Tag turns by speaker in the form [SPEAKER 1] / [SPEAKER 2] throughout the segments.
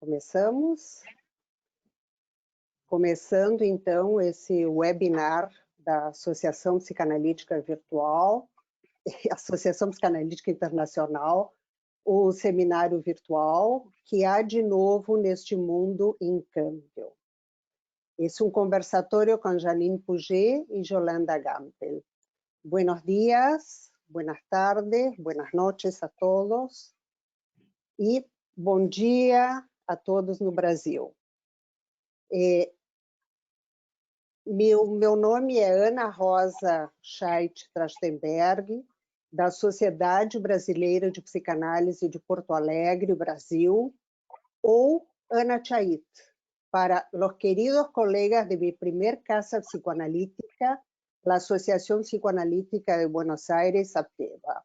[SPEAKER 1] Começamos. Começando, então, esse webinar da Associação Psicanalítica Virtual, Associação Psicanalítica Internacional, o seminário virtual que há de novo neste mundo em câmbio. Esse é um conversatório com Janine Puget e Yolanda Gampel. Buenos días, buenas tardes, buenas noches a todos e bom dia a todos no Brasil. Meu nome é Ana Rosa Scheidt-Trachtenberg, da Sociedade Brasileira de Psicanálise de Porto Alegre, Brasil, ou Ana Chait, para los queridos colegas de mi primer casa psicoanalítica, la Asociación Psicoanalítica de Buenos Aires, APEBA.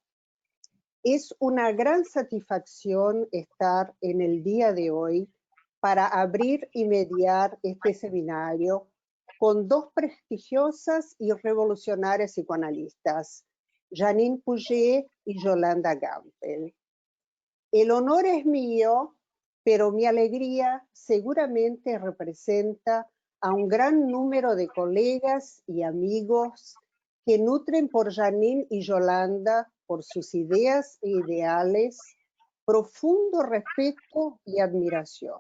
[SPEAKER 1] Es una gran satisfacción estar en el día de hoy para abrir y mediar este seminario con dos prestigiosas y revolucionarias psicoanalistas, Janine Puget y Yolanda Gampel. El honor es mío, pero mi alegría seguramente representa a un gran número de colegas y amigos que nutren por Janine y Yolanda, por sus ideas e ideales, profundo respeto y admiración.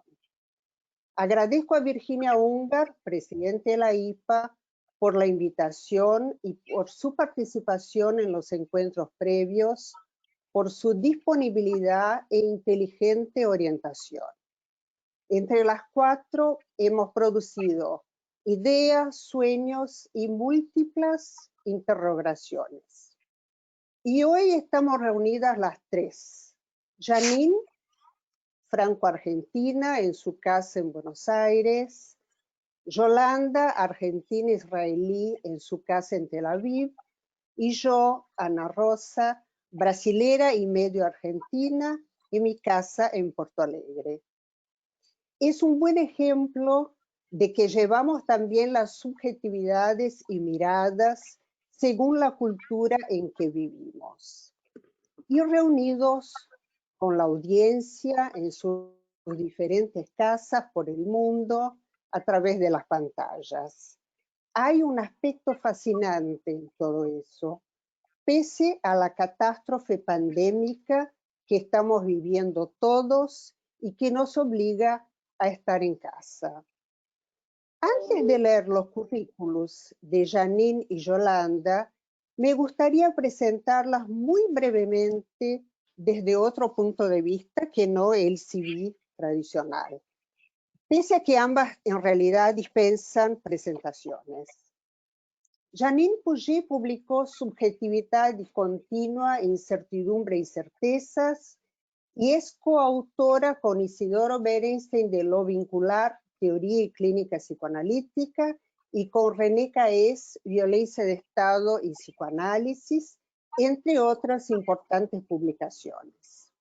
[SPEAKER 1] Agradezco a Virginia Ungar, presidente de la IPA, por la invitación y por su participación en los encuentros previos, por su disponibilidad e inteligente orientación. Entre las cuatro hemos producido ideas, sueños y múltiples interrogaciones. Y hoy estamos reunidas las tres. Janine, franco-argentina, en su casa en Buenos Aires. Yolanda, argentina-israelí, en su casa en Tel Aviv. Y yo, Ana Rosa, brasilera y medio argentina, en mi casa en Porto Alegre. Es un buen ejemplo de que llevamos también las subjetividades y miradas según la cultura en que vivimos. Y reunidos con la audiencia en sus diferentes casas por el mundo a través de las pantallas. Hay un aspecto fascinante en todo eso, pese a la catástrofe pandémica que estamos viviendo todos y que nos obliga a estar en casa. Antes de leer los currículos de Janine y Yolanda, me gustaría presentarlas muy brevemente desde otro punto de vista que no el CV tradicional, pese a que ambas en realidad dispensan presentaciones. Janine Puget publicó Subjetividad Continua, Incertidumbre y Certezas y es coautora con Isidoro Berenstein de Lo Vincular, Teoría y Clínica Psicoanalítica y con René Caes, Violencia de Estado y Psicoanálisis, entre otras importantes publicaciones.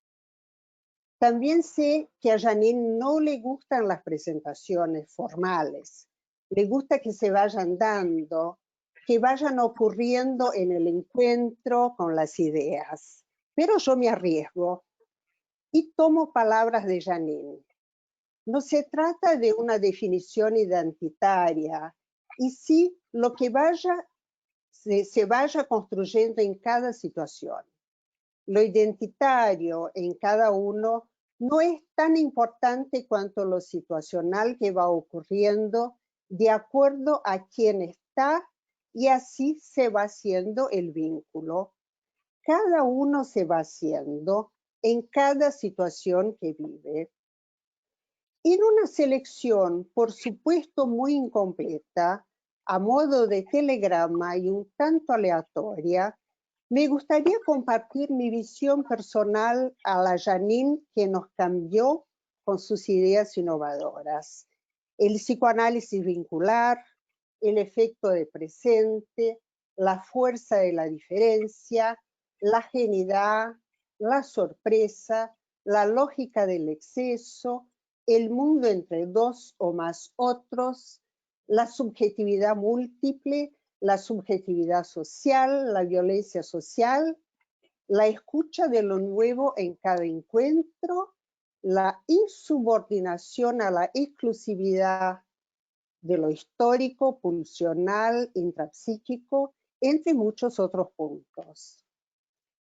[SPEAKER 1] También sé que a Janine no le gustan las presentaciones formales, le gusta que se vayan dando, que vayan ocurriendo en el encuentro con las ideas. Pero yo me arriesgo y tomo palabras de Janine. No se trata de una definición identitaria, y sí lo que se vaya construyendo en cada situación. Lo identitario en cada uno no es tan importante cuanto lo situacional que va ocurriendo de acuerdo a quién está, y así se va haciendo el vínculo. Cada uno se va haciendo en cada situación que vive. En una selección, por supuesto, muy incompleta, a modo de telegrama y un tanto aleatoria, me gustaría compartir mi visión personal a la Janine que nos cambió con sus ideas innovadoras. El psicoanálisis vincular, el efecto de presente, la fuerza de la diferencia, la genialidad, la sorpresa, la lógica del exceso, el mundo entre dos o más otros, la subjetividad múltiple, la subjetividad social, la violencia social, la escucha de lo nuevo en cada encuentro la insubordinación a la exclusividad de lo histórico, pulsional, intrapsíquico, entre muchos otros puntos.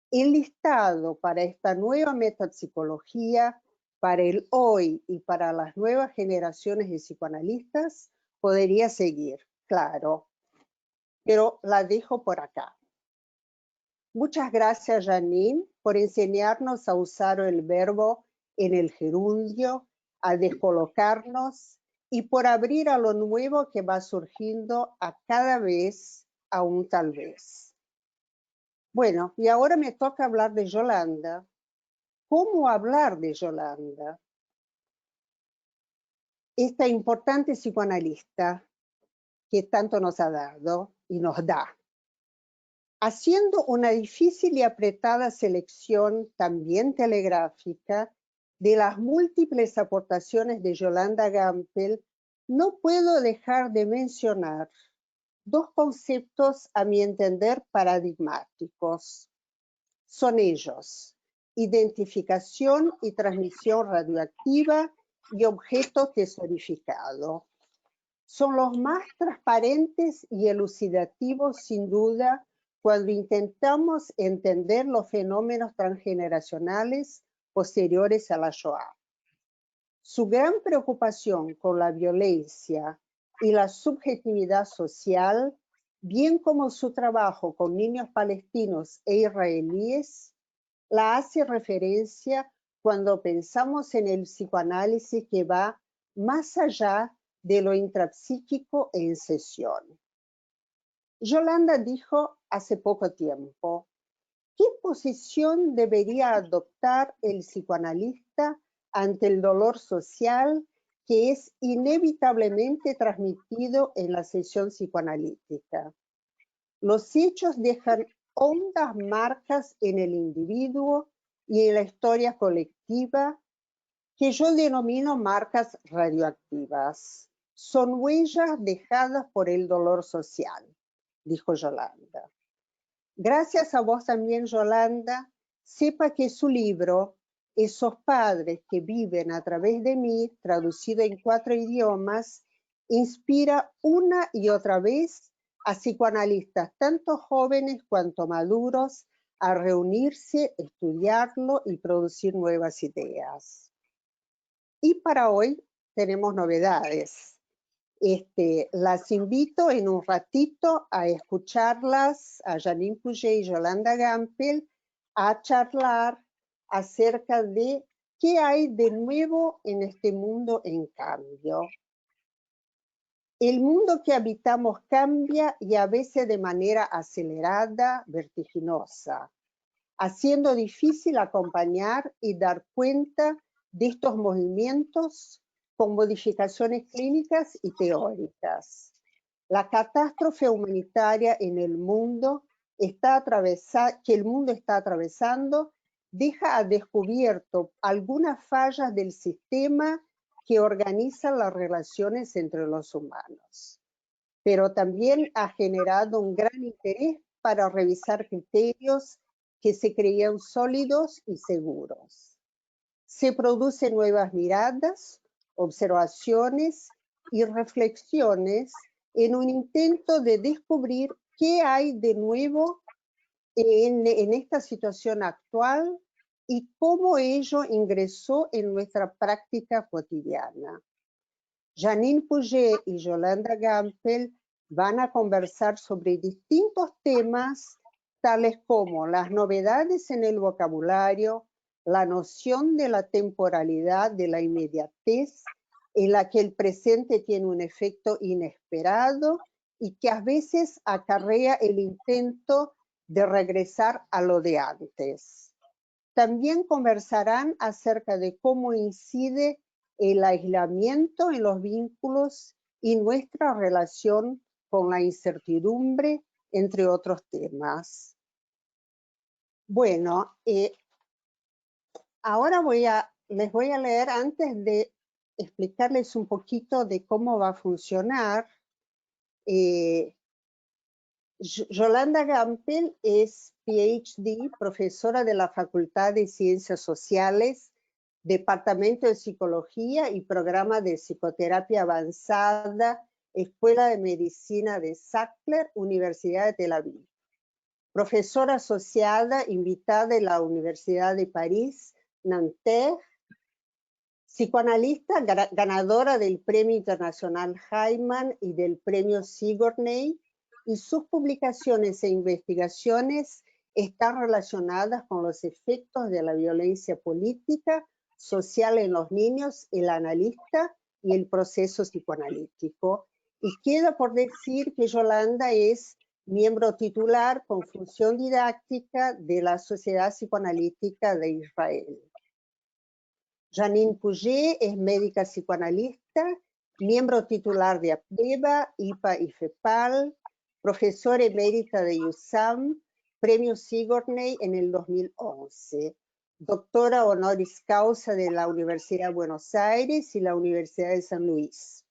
[SPEAKER 1] El listado para esta nueva metapsicología, para el hoy y para las nuevas generaciones de psicoanalistas, podría seguir, claro, pero la dejo por acá. Muchas gracias, Janine, por enseñarnos a usar el verbo en el gerundio, a descolocarnos y por abrir a lo nuevo que va surgiendo a cada vez, a un tal vez. Bueno, y ahora me toca hablar de Yolanda. ¿Cómo hablar de Yolanda? Esta importante psicoanalista que tanto nos ha dado y nos da. Haciendo una difícil y apretada selección, también telegráfica, de las múltiples aportaciones de Yolanda Gampel, no puedo dejar de mencionar dos conceptos, a mi entender, paradigmáticos. Son ellos: identificación y transmisión radioactiva y objeto tesorificado. Son los más transparentes y elucidativos, sin duda, cuando intentamos entender los fenómenos transgeneracionales posteriores a la Shoah. Su gran preocupación con la violencia y la subjetividad social, bien como su trabajo con niños palestinos e israelíes, la hace referencia cuando pensamos en el psicoanálisis que va más allá de lo intrapsíquico en sesión. Yolanda dijo hace poco tiempo: ¿qué posición debería adoptar el psicoanalista ante el dolor social que es inevitablemente transmitido en la sesión psicoanalítica? Los hechos dejan hondas marcas en el individuo y en la historia colectiva que yo denomino marcas radioactivas. Son huellas dejadas por el dolor social, dijo Yolanda. Gracias a vos también, Yolanda, sepa que su libro, Esos padres que viven a través de mí, traducido en 4 idiomas, inspira una y otra vez a psicoanalistas, tanto jóvenes cuanto maduros, a reunirse, estudiarlo y producir nuevas ideas. Y para hoy tenemos novedades. Las invito en un ratito a escucharlas, a Janine Puget y Yolanda Gampel, a charlar acerca de qué hay de nuevo en este mundo en cambio. El mundo que habitamos cambia y a veces de manera acelerada, vertiginosa, haciendo difícil acompañar y dar cuenta de estos movimientos con modificaciones clínicas y teóricas. La catástrofe humanitaria en el mundo que el mundo está atravesando deja a descubierto algunas fallas del sistema que organiza las relaciones entre los humanos, pero también ha generado un gran interés para revisar criterios que se creían sólidos y seguros. Se producen nuevas miradas, observaciones y reflexiones en un intento de descubrir qué hay de nuevo en esta situación actual y cómo ello ingresó en nuestra práctica cotidiana. Janine Puget y Yolanda Gampel van a conversar sobre distintos temas, tales como las novedades en el vocabulario, la noción de la temporalidad, de la inmediatez, en la que el presente tiene un efecto inesperado y que a veces acarrea el intento de regresar a lo de antes. También conversarán acerca de cómo incide el aislamiento en los vínculos y nuestra relación con la incertidumbre, entre otros temas. Bueno, ahora les voy a leer, antes de explicarles un poquito de cómo va a funcionar. Yolanda Gampel es PhD, profesora de la Facultad de Ciencias Sociales Departamento de Psicología y Programa de Psicoterapia Avanzada, Escuela de Medicina de Sackler, Universidad de Tel Aviv. Profesora asociada invitada de la Universidad de París, Nanterre. Psicoanalista ganadora del Premio Internacional Hyman y del Premio Sigourney, y sus publicaciones e investigaciones están relacionadas con los efectos de la violencia política, social en los niños, el analista y el proceso psicoanalítico. Y queda por decir que Yolanda es miembro titular con función didáctica de la Sociedad Psicoanalítica de Israel. Janine Pouget es médica psicoanalista, miembro titular de APDEVA, IPA y FEPAL, profesora emérita de USAM, Premio Sigourney en el 2011, doctora honoris causa de la Universidad de Buenos Aires y la Universidad de San Luis.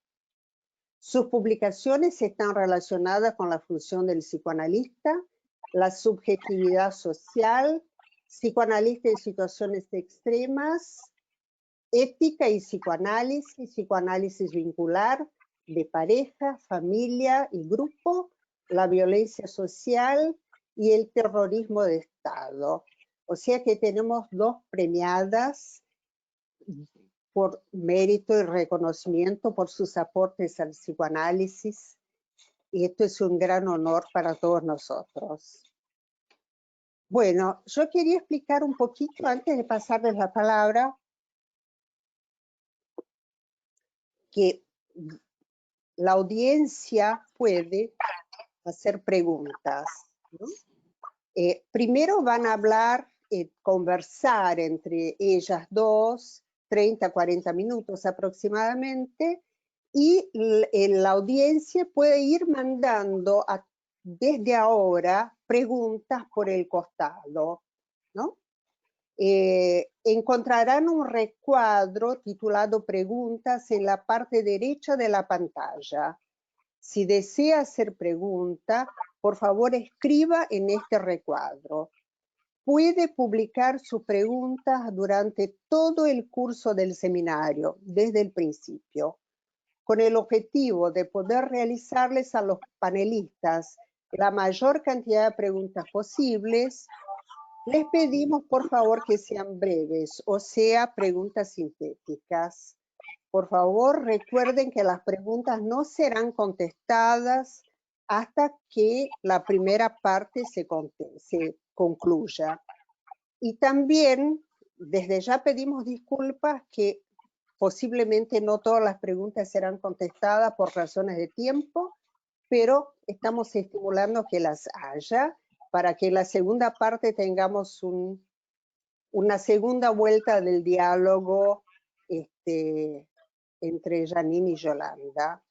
[SPEAKER 1] Sus publicaciones están relacionadas con la función del psicoanalista, la subjetividad social, psicoanalista en situaciones extremas, ética y psicoanálisis, psicoanálisis vincular, de pareja, familia y grupo, la violencia social y el terrorismo de Estado. O sea que tenemos 2 premiadas por mérito y reconocimiento por sus aportes al psicoanálisis, y esto es un gran honor para todos nosotros. Bueno, yo quería explicar un poquito, antes de pasarles la palabra, que la audiencia puede hacer preguntas, ¿no? Primero van a hablar, conversar entre ellas dos, 30, 40 minutos aproximadamente, y la audiencia puede ir mandando desde ahora preguntas por el costado, ¿no? Encontrarán un recuadro titulado Preguntas en la parte derecha de la pantalla. Si desea hacer pregunta, por favor escriba en este recuadro. Puede publicar sus preguntas durante todo el curso del seminario, desde el principio, con el objetivo de poder realizarles a los panelistas la mayor cantidad de preguntas posibles. Les pedimos, por favor, que sean breves, o sea, preguntas sintéticas. Por favor, recuerden que las preguntas no serán contestadas hasta que la primera parte se concluya. Y también, desde ya pedimos disculpas que posiblemente no todas las preguntas serán contestadas por razones de tiempo, pero estamos estimulando que las haya, para que en la segunda parte tengamos una segunda vuelta del diálogo entre Janine y Yolanda.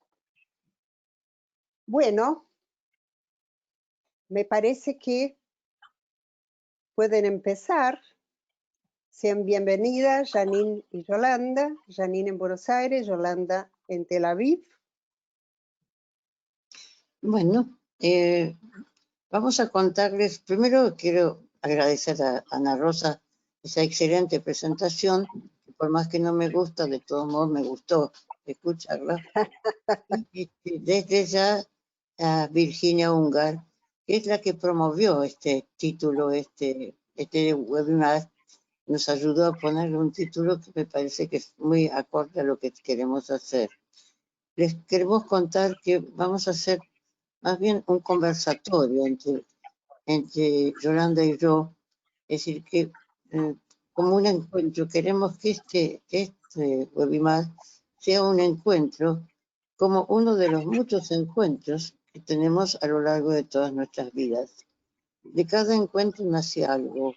[SPEAKER 1] Bueno, me parece que pueden empezar. Sean bienvenidas Janine y Yolanda. Janine en Buenos Aires, Yolanda en Tel Aviv.
[SPEAKER 2] Bueno, vamos a contarles, primero quiero agradecer a Ana Rosa esa excelente presentación, que por más que no me gusta, de todos modos me gustó escucharla. Y desde ya a Virginia Ungar, que es la que promovió este título, este webinar, nos ayudó a ponerle un título que me parece que es muy acorde a lo que queremos hacer. Les queremos contar que vamos a hacer más bien un conversatorio entre Yolanda y yo, es decir, que como un encuentro, queremos que este webinar sea un encuentro como uno de los muchos encuentros que tenemos a lo largo de todas nuestras vidas. De cada encuentro nace algo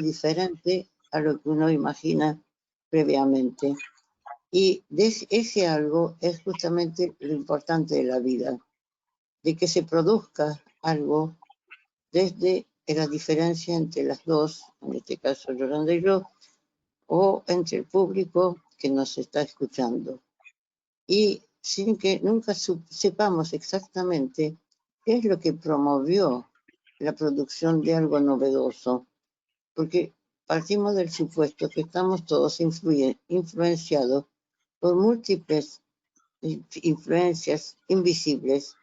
[SPEAKER 2] diferente a lo que uno imagina previamente. Y ese algo es justamente lo importante de la vida, de que se produzca algo desde la diferencia entre las dos, en este caso Yolanda y yo, o entre el público que nos está escuchando. Y sin que nunca sepamos exactamente qué es lo que promovió la producción de algo novedoso, porque partimos del supuesto que estamos todos influenciados por múltiples influencias invisibles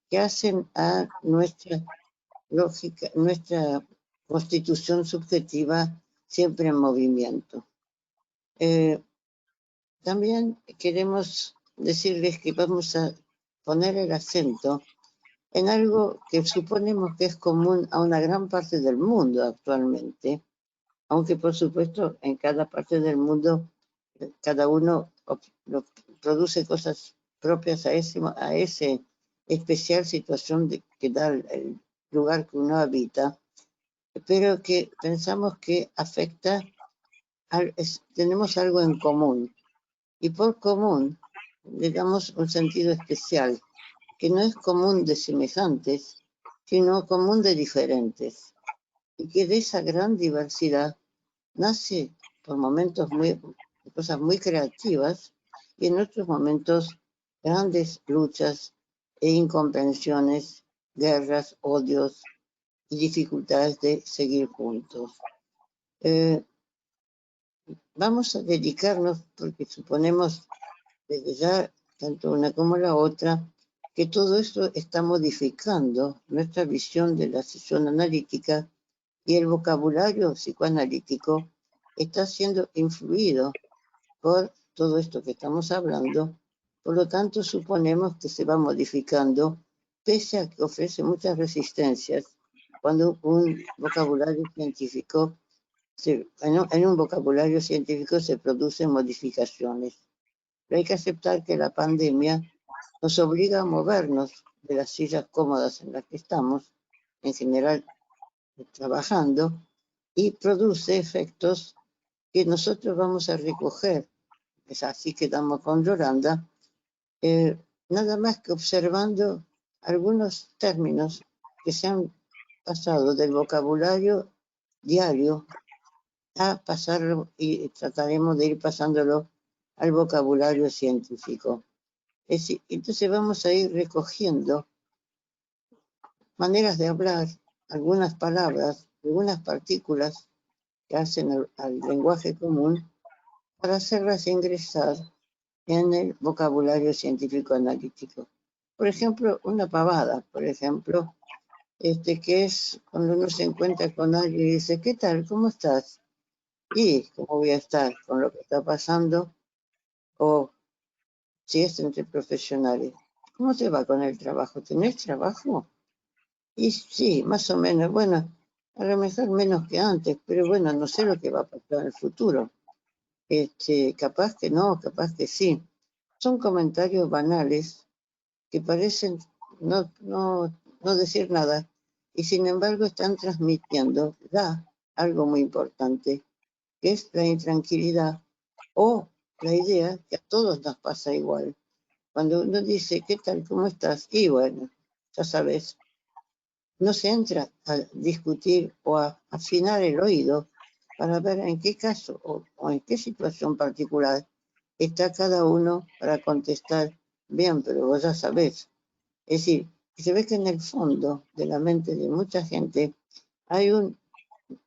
[SPEAKER 2] que hacen a nuestra lógica, nuestra constitución subjetiva siempre en movimiento. También queremos decirles que vamos a poner el acento en algo que suponemos que es común a una gran parte del mundo actualmente, aunque por supuesto en cada parte del mundo cada uno produce cosas propias a ese especial situación que da el lugar que uno habita, pero que pensamos que afecta, tenemos algo en común, y por común le damos un sentido especial, que no es común de semejantes, sino común de diferentes, y que de esa gran diversidad nace por momentos cosas muy creativas, y en otros momentos grandes luchas e incomprensiones, guerras, odios y dificultades de seguir juntos. Vamos a dedicarnos, porque suponemos desde ya, tanto una como la otra, que todo esto está modificando nuestra visión de la sesión analítica, y el vocabulario psicoanalítico está siendo influido por todo esto que estamos hablando. Por lo tanto, suponemos que se va modificando, pese a que ofrece muchas resistencias cuando un vocabulario científico, en un vocabulario científico se producen modificaciones. Pero hay que aceptar que la pandemia nos obliga a movernos de las sillas cómodas en las que estamos, en general trabajando, y produce efectos que nosotros vamos a recoger. Es así que estamos con Yolanda, nada más que observando algunos términos que se han pasado del vocabulario diario a pasarlo, y trataremos de ir pasándolo al vocabulario científico. Entonces vamos a ir recogiendo maneras de hablar, algunas palabras, algunas partículas que hacen al lenguaje común, para hacerlas ingresar en el vocabulario científico analítico. Por ejemplo, una pavada, por ejemplo, que es cuando uno se encuentra con alguien y dice, ¿qué tal? ¿Cómo estás? Y, ¿cómo voy a estar con lo que está pasando? O si es entre profesionales, ¿cómo te va con el trabajo? ¿Tenés trabajo? Y sí, más o menos, bueno, a lo mejor menos que antes, pero bueno, no sé lo que va a pasar en el futuro. Capaz que no, capaz que sí. Son comentarios banales que parecen no decir nada, y sin embargo están transmitiendo algo muy importante, que es la intranquilidad o la idea que a todos nos pasa igual. Cuando uno dice, ¿qué tal? ¿Cómo estás? Y bueno, ya sabes, no se entra a discutir o a afinar el oído para ver en qué caso o en qué situación particular está cada uno para contestar, bien, pero vos ya sabés. Es decir, se ve que en el fondo de la mente de mucha gente hay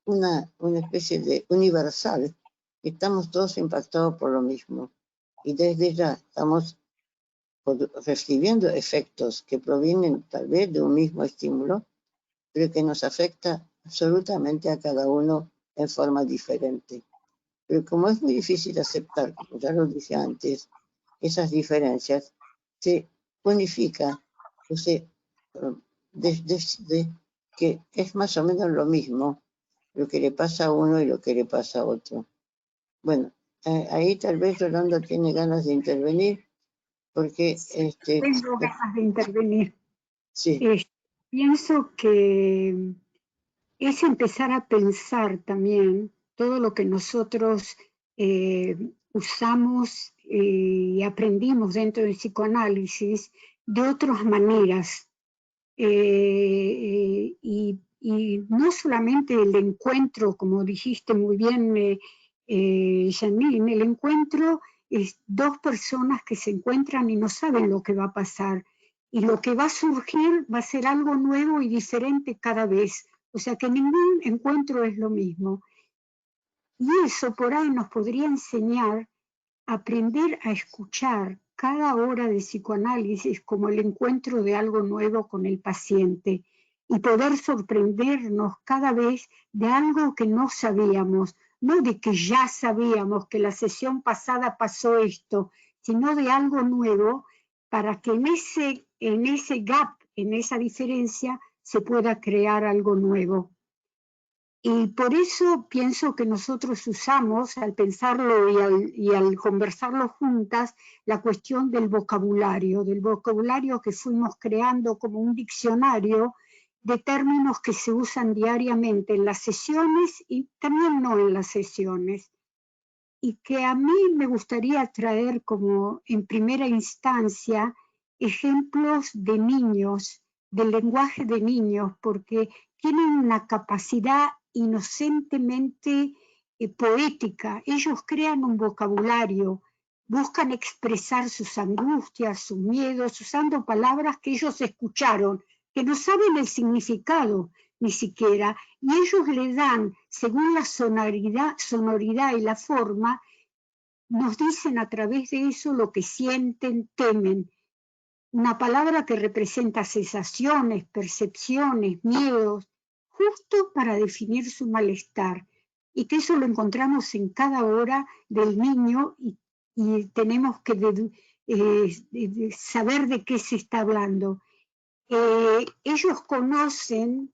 [SPEAKER 2] una especie de universal, que estamos todos impactados por lo mismo. Y desde ya estamos recibiendo efectos que provienen tal vez de un mismo estímulo, pero que nos afecta absolutamente a cada uno en forma diferente. Pero como es muy difícil aceptar, como ya lo dije antes, esas diferencias, se unifica, o sea, desde que es más o menos lo mismo lo que le pasa a uno y lo que le pasa a otro. Bueno, ahí tal vez Yolanda tiene ganas de intervenir, porque...
[SPEAKER 3] Tengo ganas de intervenir.
[SPEAKER 2] Sí.
[SPEAKER 3] Pienso que es empezar a pensar también todo lo que nosotros usamos y aprendimos dentro del psicoanálisis de otras maneras. Y no solamente el encuentro, como dijiste muy bien, Janine, el encuentro es dos personas que se encuentran y no saben lo que va a pasar. Y lo que va a surgir va a ser algo nuevo y diferente cada vez. O sea que ningún encuentro es lo mismo. Y eso por ahí nos podría enseñar a aprender a escuchar cada hora de psicoanálisis como el encuentro de algo nuevo con el paciente y poder sorprendernos cada vez de algo que no sabíamos, no de que ya sabíamos que la sesión pasada pasó esto, sino de algo nuevo para que en ese gap, en esa diferencia, se pueda crear algo nuevo. Y por eso pienso que nosotros usamos, al pensarlo y al conversarlo juntas, la cuestión del vocabulario que fuimos creando como un diccionario de términos que se usan diariamente en las sesiones y también no en las sesiones. Y que a mí me gustaría traer como en primera instancia ejemplos de niños, del lenguaje de niños, porque tienen una capacidad inocentemente poética. Ellos crean un vocabulario, buscan expresar sus angustias, sus miedos, usando palabras que ellos escucharon, que no saben el significado ni siquiera, y ellos le dan, según la sonoridad y la forma, nos dicen a través de eso lo que sienten, temen. Una palabra que representa sensaciones, percepciones, miedos, justo para definir su malestar. Y que eso lo encontramos en cada hora del niño y tenemos que saber de qué se está hablando. Ellos conocen,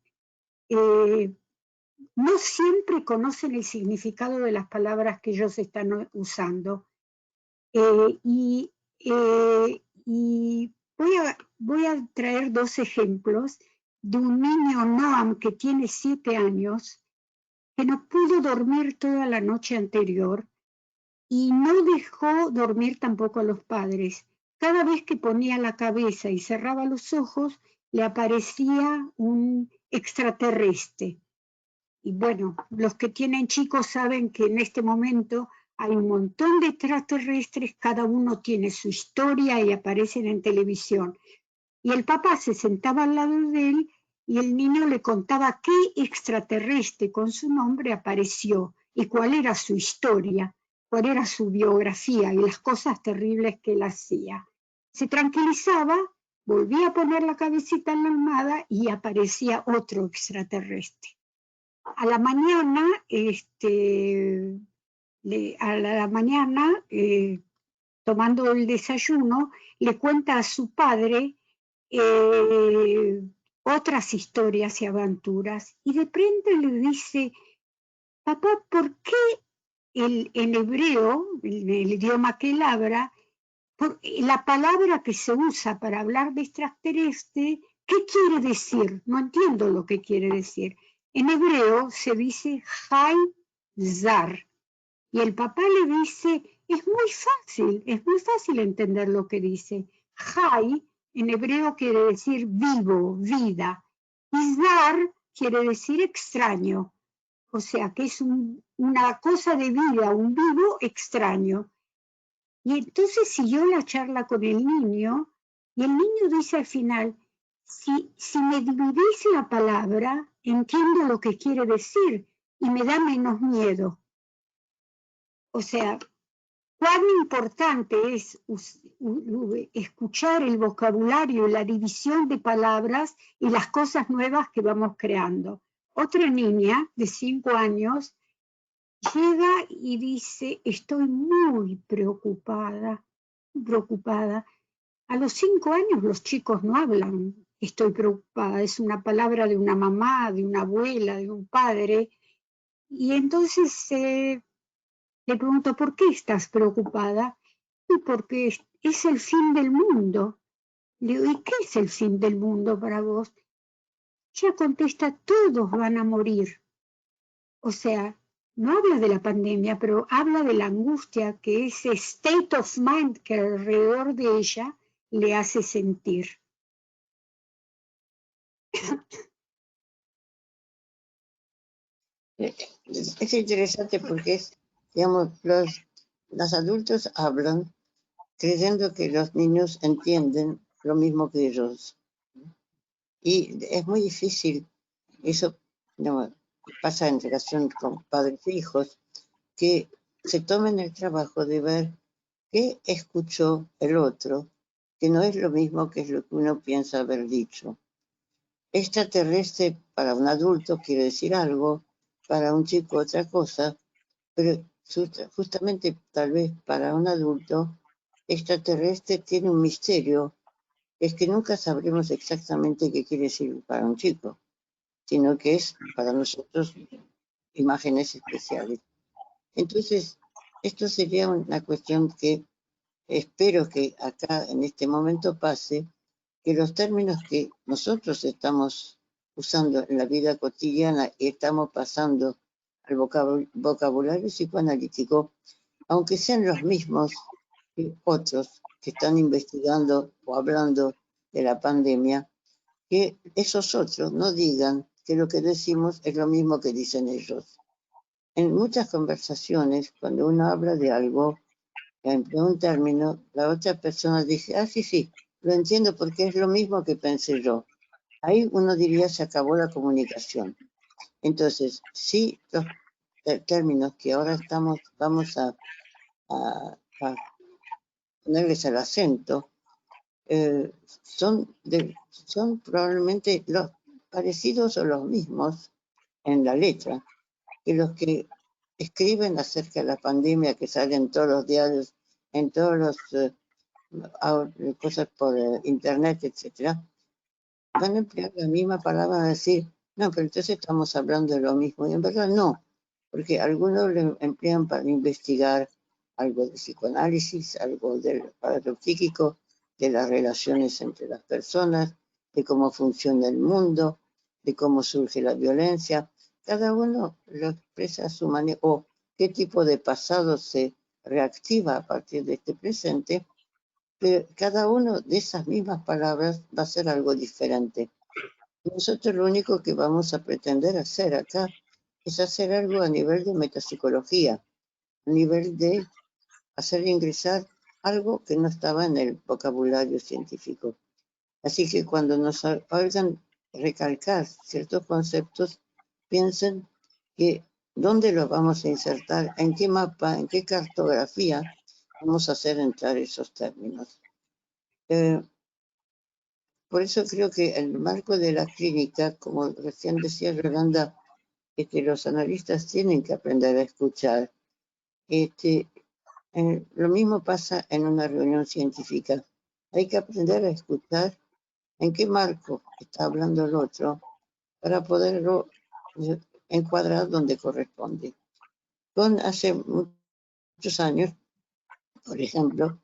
[SPEAKER 3] no siempre conocen el significado de las palabras que ellos están usando. Y voy a traer dos ejemplos de un niño, Noam, que tiene 7 años, que no pudo dormir toda la noche anterior y no dejó dormir tampoco a los padres. Cada vez que ponía la cabeza y cerraba los ojos, le aparecía un extraterrestre. Y bueno, los que tienen chicos saben que en este momento hay un montón de extraterrestres, cada uno tiene su historia y aparecen en televisión. Y el papá se sentaba al lado de él y el niño le contaba qué extraterrestre con su nombre apareció y cuál era su historia, cuál era su biografía y las cosas terribles que él hacía. Se tranquilizaba, volvía a poner la cabecita en la almohada y aparecía otro extraterrestre. A la mañana, tomando el desayuno, le cuenta a su padre otras historias y aventuras. Y de pronto le dice, papá, ¿por qué en hebreo, el idioma que él habla, la palabra que se usa para hablar de extraterrestre, ¿qué quiere decir? No entiendo lo que quiere decir. En hebreo se dice Hay Zar. Y el papá le dice, es muy fácil entender lo que dice. Hay en hebreo quiere decir vivo, vida. Y Zar quiere decir extraño. O sea que es una cosa de vida, un vivo extraño. Y entonces siguió la charla con el niño y el niño dice al final, si me dividís la palabra, entiendo lo que quiere decir y me da menos miedo. O sea, cuán importante es escuchar el vocabulario, la división de palabras y las cosas nuevas que vamos creando. Otra niña de 5 años llega y dice, estoy muy preocupada. A los 5 años los chicos no hablan, estoy preocupada, es una palabra de una mamá, de una abuela, de un padre. Y entonces le pregunto, ¿por qué estás preocupada? Y porque es el fin del mundo. Le digo, ¿y qué es el fin del mundo para vos? Ella contesta, todos van a morir. O sea, no habla de la pandemia, pero habla de la angustia que ese state of mind que alrededor de ella le hace sentir.
[SPEAKER 2] Es interesante porque digamos, los adultos hablan creyendo que los niños entienden lo mismo que ellos. Y es muy difícil, eso no, pasa en relación con padres e hijos, que se tomen el trabajo de ver qué escuchó el otro, que no es lo mismo que es lo que uno piensa haber dicho. Extraterrestre para un adulto quiere decir algo, para un chico otra cosa, pero justamente tal vez para un adulto, extraterrestre tiene un misterio, es que nunca sabremos exactamente qué quiere decir para un chico, sino que es para nosotros imágenes especiales. Entonces, esto sería una cuestión que espero que acá en este momento pase, que los términos que nosotros estamos usando en la vida cotidiana y estamos pasando al vocabulario psicoanalítico, aunque sean los mismos que otros que están investigando o hablando de la pandemia, que esos otros no digan que lo que decimos es lo mismo que dicen ellos. En muchas conversaciones, cuando uno habla de algo, emplea un término, la otra persona dice, ah, sí, lo entiendo porque es lo mismo que pensé yo. Ahí uno diría se acabó la comunicación. Entonces, sí, los términos que ahora vamos a ponerles el acento, son probablemente los parecidos o los mismos en la letra que los que escriben acerca de la pandemia que salen todos los diarios, en todos los cosas por internet, etcétera, van a emplear la misma palabra, van a decir, no, pero entonces estamos hablando de lo mismo. Y en verdad no, porque algunos lo emplean para investigar algo de psicoanálisis, algo del parapsíquico, de las relaciones entre las personas, de cómo funciona el mundo, de cómo surge la violencia. Cada uno lo expresa a su manera, o qué tipo de pasado se reactiva a partir de este presente. Pero cada uno de esas mismas palabras va a ser algo diferente. Nosotros lo único que vamos a pretender hacer acá es hacer algo a nivel de metapsicología, a nivel de hacer ingresar algo que no estaba en el vocabulario científico. Así que cuando nos oigan recalcar ciertos conceptos, piensen que dónde los vamos a insertar, en qué mapa, en qué cartografía vamos a hacer entrar esos términos. Por eso creo que el marco de la clínica, como recién decía Yolanda, los analistas tienen que aprender a escuchar. Lo mismo pasa en una reunión científica. Hay que aprender a escuchar en qué marco está hablando el otro para poderlo encuadrar donde corresponde. Hace muchos años, por ejemplo,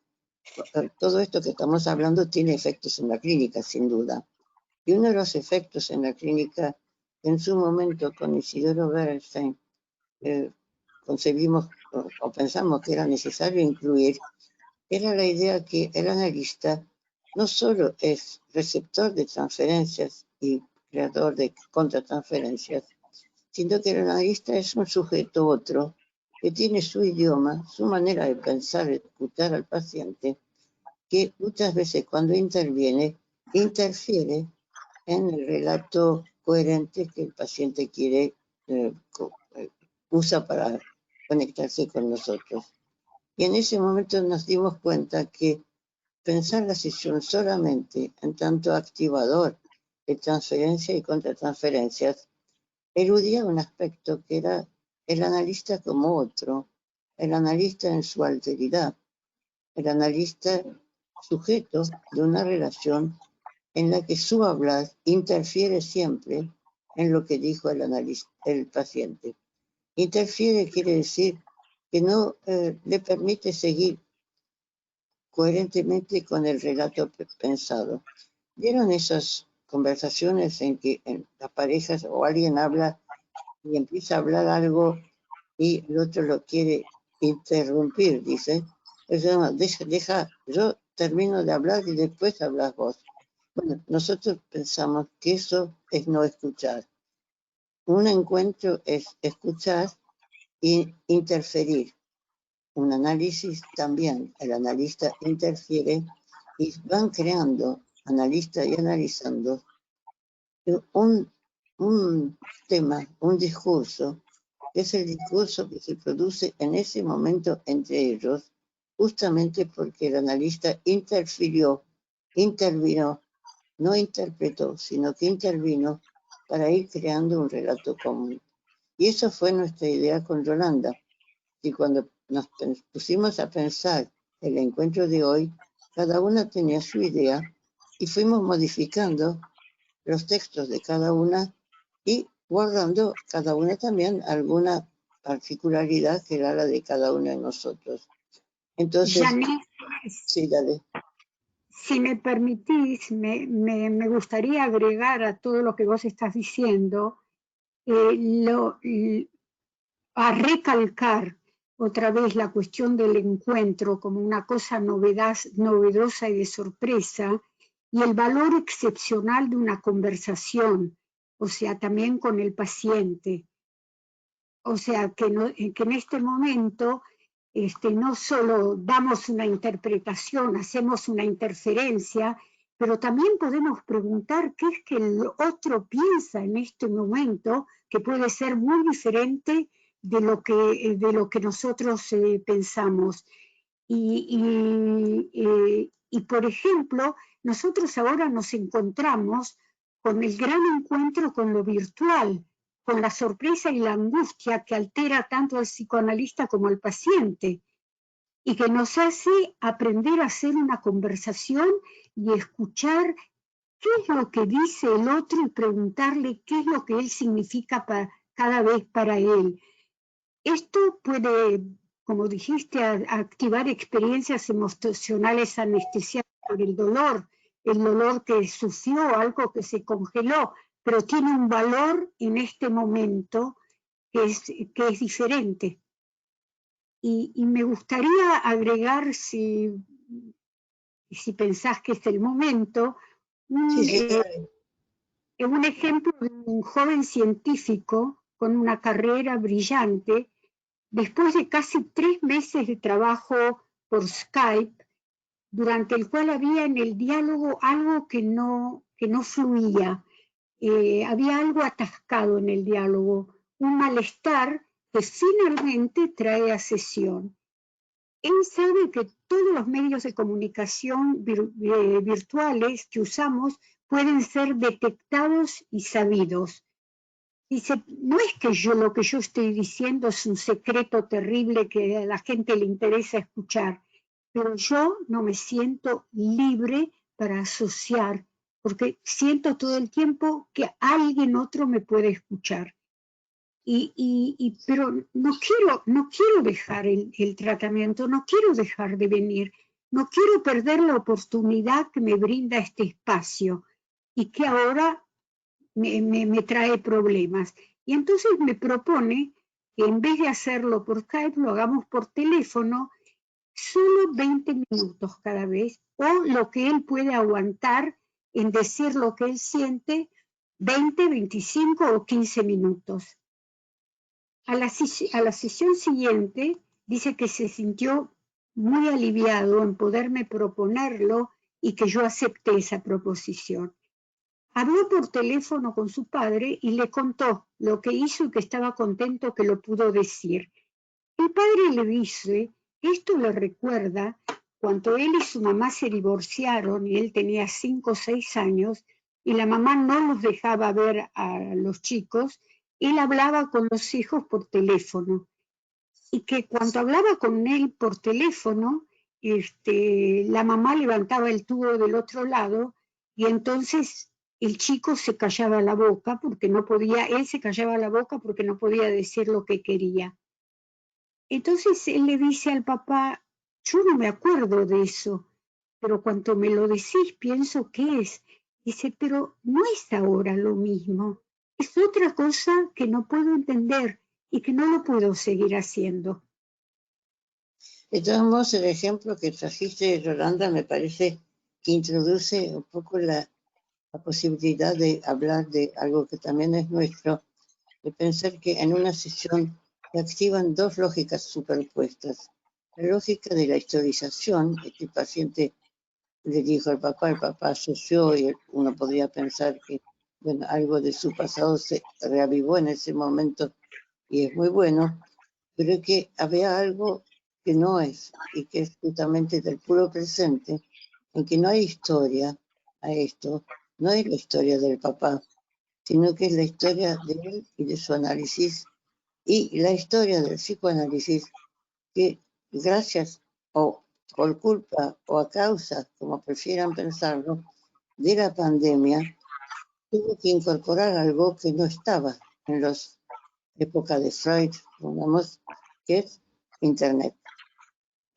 [SPEAKER 2] todo esto que estamos hablando tiene efectos en la clínica, sin duda. Y uno de los efectos en la clínica, en su momento con Isidoro Bernstein, concebimos o pensamos que era necesario incluir, era la idea que el analista no solo es receptor de transferencias y creador de contratransferencias, sino que el analista es un sujeto otro que tiene su idioma, su manera de pensar y escuchar al paciente, que muchas veces cuando interviene, interfiere en el relato coherente que el paciente quiere, usa para conectarse con nosotros. Y en ese momento nos dimos cuenta que pensar la sesión solamente en tanto activador de transferencia y contratransferencias eludía un aspecto que era el analista como otro, el analista en su alteridad, el analista sujeto de una relación en la que su hablar interfiere siempre en lo que dijo el paciente. Interfiere quiere decir que no le permite seguir coherentemente con el relato pensado. ¿Vieron esas conversaciones en que en las parejas o alguien habla y empieza a hablar algo y el otro lo quiere interrumpir, dice? Deja, yo termino de hablar y después hablas vos. Bueno, nosotros pensamos que eso es no escuchar. Un encuentro es escuchar e interferir. Un análisis también, el analista interfiere y van creando, analista y analizando, un tema, un discurso es el discurso que se produce en ese momento entre ellos, justamente porque el analista intervino, no interpretó, sino que intervino para ir creando un relato común. Y eso fue nuestra idea con Yolanda. Y cuando nos pusimos a pensar el encuentro de hoy, cada una tenía su idea y fuimos modificando los textos de cada una y guardando cada una también alguna particularidad que era la de cada uno de nosotros. Entonces,
[SPEAKER 3] Janet,
[SPEAKER 2] sí, dale.
[SPEAKER 3] si me permitís, me gustaría agregar a todo lo que vos estás diciendo, a recalcar otra vez la cuestión del encuentro como una cosa novedosa y de sorpresa, y el valor excepcional de una conversación, o sea, también con el paciente. O sea, que en este momento no solo damos una interpretación, hacemos una interferencia, pero también podemos preguntar qué es que el otro piensa en este momento, que puede ser muy diferente de lo que nosotros pensamos. Y, por ejemplo, nosotros ahora nos encontramos con el gran encuentro con lo virtual, con la sorpresa y la angustia que altera tanto al psicoanalista como al paciente, y que nos hace aprender a hacer una conversación y escuchar qué es lo que dice el otro y preguntarle qué es lo que él significa cada vez para él. Esto puede, como dijiste, activar experiencias emocionales anestesiadas por el dolor que sufrió, algo que se congeló, pero tiene un valor en este momento que es diferente. Y me gustaría agregar, si pensás que es el momento, un ejemplo de un joven científico con una carrera brillante. Después de casi 3 meses de trabajo por Skype, durante el cual había en el diálogo algo que no fluía, había algo atascado en el diálogo, un malestar que finalmente trae a sesión. Él sabe que todos los medios de comunicación virtuales que usamos pueden ser detectados y sabidos. Dice, no es que lo que yo estoy diciendo es un secreto terrible que a la gente le interesa escuchar, pero yo no me siento libre para asociar, porque siento todo el tiempo que alguien otro me puede escuchar. Pero no quiero dejar el tratamiento, no quiero dejar de venir, no quiero perder la oportunidad que me brinda este espacio y que ahora me trae problemas. Y entonces me propone que en vez de hacerlo por Skype, lo hagamos por teléfono, solo 20 minutos cada vez, o lo que él puede aguantar en decir lo que él siente, 20, 25 o 15 minutos. A la sesión siguiente dice que se sintió muy aliviado en poderme proponerlo y que yo acepté esa proposición. Habló por teléfono con su padre y le contó lo que hizo y que estaba contento que lo pudo decir. El padre le dice que esto le recuerda cuando él y su mamá se divorciaron y él tenía 5 o 6 años y la mamá no los dejaba ver a los chicos, él hablaba con los hijos por teléfono. Y que cuando hablaba con él por teléfono, la mamá levantaba el tubo del otro lado y entonces el chico se callaba la boca porque no podía, él se callaba la boca porque no podía decir lo que quería. Entonces él le dice al papá, yo no me acuerdo de eso, pero cuando me lo decís pienso que es. Dice, pero no es ahora lo mismo, es otra cosa que no puedo entender y que no lo puedo seguir haciendo.
[SPEAKER 2] De todos modos, el ejemplo que trajiste, Yolanda, me parece que introduce un poco la posibilidad de hablar de algo que también es nuestro, de pensar que en una sesión se activan dos lógicas superpuestas. La lógica de la historización, el paciente le dijo al papá, el papá asoció y uno podría pensar que bueno, algo de su pasado se reavivó en ese momento y es muy bueno, pero que había algo que no es, y que es justamente del puro presente, en que no hay historia a esto, no es la historia del papá, sino que es la historia de él y de su análisis, y la historia del psicoanálisis que gracias o por culpa o a causa, como prefieran pensarlo, de la pandemia, tuvo que incorporar algo que no estaba en las épocas de Freud, digamos, que es Internet.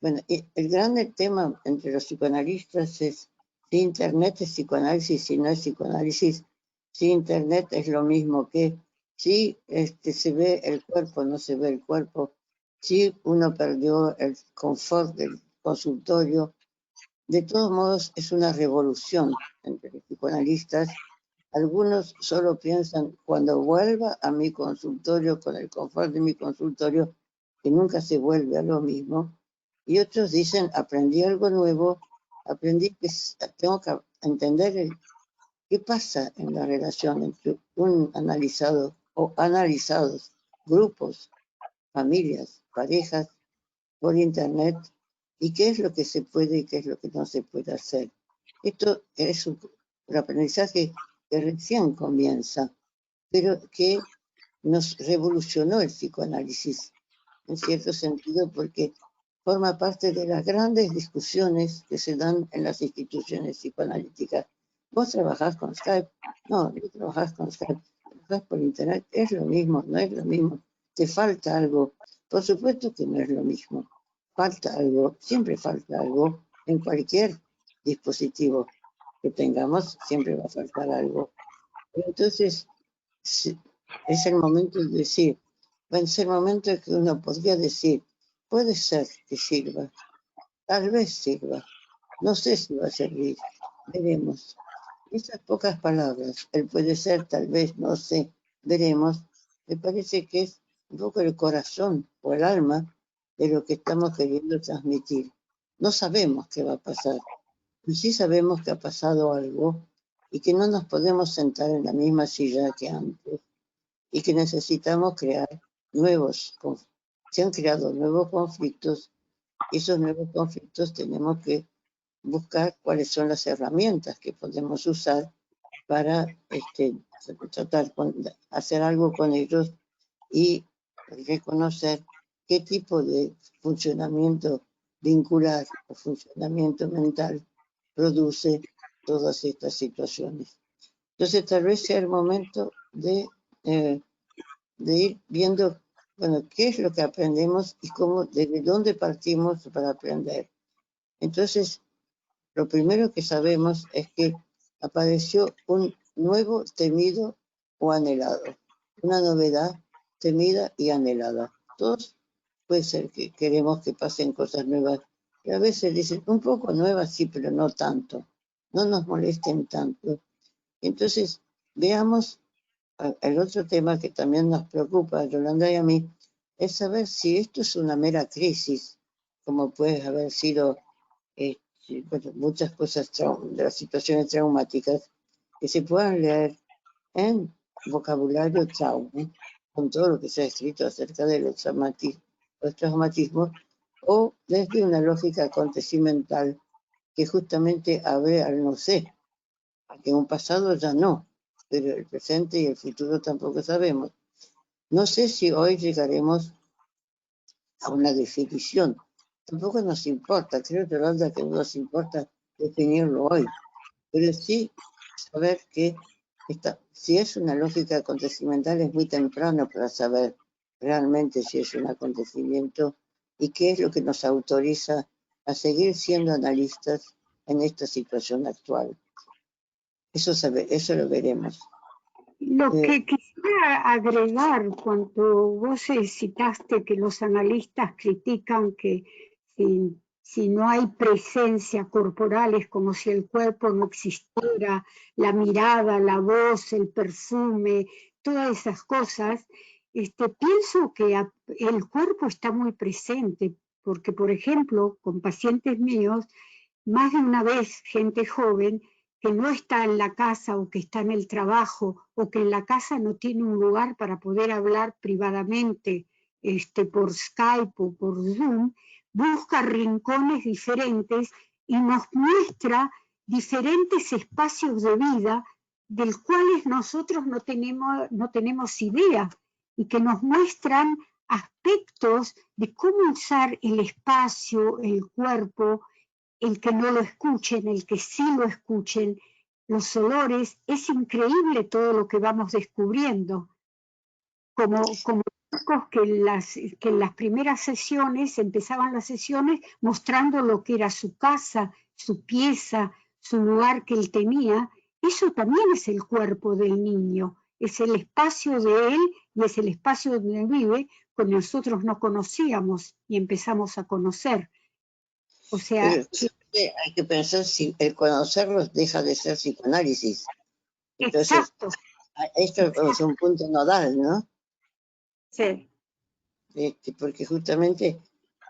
[SPEAKER 2] Bueno, el grande tema entre los psicoanalistas es si Internet es psicoanálisis, si no es psicoanálisis, si Internet es lo mismo que si se ve el cuerpo, no se ve el cuerpo, si uno perdió el confort del consultorio. De todos modos, es una revolución entre los psicoanalistas. Algunos solo piensan, cuando vuelva a mi consultorio, con el confort de mi consultorio, que nunca se vuelve a lo mismo. Y otros dicen, aprendí algo nuevo, aprendí que tengo que entender qué pasa en la relación entre un analizado o analizados, grupos, familias, parejas, por Internet, y qué es lo que se puede y qué es lo que no se puede hacer. Esto es un aprendizaje que recién comienza, pero que nos revolucionó el psicoanálisis, en cierto sentido, porque forma parte de las grandes discusiones que se dan en las instituciones psicoanalíticas. ¿Vos trabajás con Skype? No, no trabajás con Skype. ¿Trabajás por Internet? ¿Es lo mismo? ¿No es lo mismo? ¿Te falta algo? Por supuesto que no es lo mismo. Falta algo, siempre falta algo. En cualquier dispositivo que tengamos, siempre va a faltar algo. Pero entonces, es el momento de decir, va a ser el momento en que uno podría decir, puede ser que sirva, tal vez sirva, no sé si va a servir, veremos. Esas pocas palabras, el puede ser, tal vez, no sé, veremos, me parece que es un poco el corazón o el alma de lo que estamos queriendo transmitir. No sabemos qué va a pasar, pero sí sabemos que ha pasado algo y que no nos podemos sentar en la misma silla que antes y que necesitamos crear nuevos conflictos. Se han creado nuevos conflictos y esos nuevos conflictos tenemos que buscar cuáles son las herramientas que podemos usar para tratar de hacer algo con ellos y reconocer qué tipo de funcionamiento vincular o funcionamiento mental produce todas estas situaciones. Entonces tal vez sea el momento de ir viendo, bueno, qué es lo que aprendemos y cómo, desde dónde partimos para aprender. Entonces, lo primero que sabemos es que apareció un nuevo temido o anhelado, una novedad temida y anhelada. Todos puede ser que queremos que pasen cosas nuevas, pero a veces dicen, un poco nuevas sí, pero no tanto, no nos molesten tanto. Entonces, veamos el otro tema que también nos preocupa a Yolanda y a mí, es saber si esto es una mera crisis, como puede haber sido muchas cosas de las situaciones traumáticas, que se puedan leer en vocabulario trauma, con todo lo que se ha escrito acerca de los traumatismos, o desde una lógica acontecimental que justamente abre al no sé, a que un pasado ya no, pero el presente y el futuro tampoco sabemos. No sé si hoy llegaremos a una definición. Tampoco nos importa, creo, Yolanda, que no nos importa definirlo hoy, pero sí saber que si es una lógica acontecimental es muy temprano para saber realmente si es un acontecimiento y qué es lo que nos autoriza a seguir siendo analistas en esta situación actual. Eso lo veremos.
[SPEAKER 3] Lo que quisiera agregar, cuando vos citaste que los analistas critican que si no hay presencia corporal es como si el cuerpo no existiera, la mirada, la voz, el perfume, todas esas cosas, pienso que el cuerpo está muy presente, porque por ejemplo, con pacientes míos, más de una vez gente joven que no está en la casa o que está en el trabajo o que en la casa no tiene un lugar para poder hablar privadamente por Skype o por Zoom, busca rincones diferentes y nos muestra diferentes espacios de vida del cuales nosotros no tenemos idea y que nos muestran aspectos de cómo usar el espacio, el cuerpo, el que no lo escuchen, el que sí lo escuchen, los olores. Es increíble todo lo que vamos descubriendo. Como que en las primeras sesiones, empezaban las sesiones mostrando lo que era su casa, su pieza, su lugar que él tenía. Eso también es el cuerpo del niño, es el espacio de él y es el espacio donde él vive, que nosotros no conocíamos y empezamos a conocer. O sea,
[SPEAKER 2] hay que pensar si el conocerlos deja de ser psicoanálisis. Entonces,
[SPEAKER 3] exacto.
[SPEAKER 2] Esto es un punto nodal, ¿no?
[SPEAKER 3] Sí.
[SPEAKER 2] Porque justamente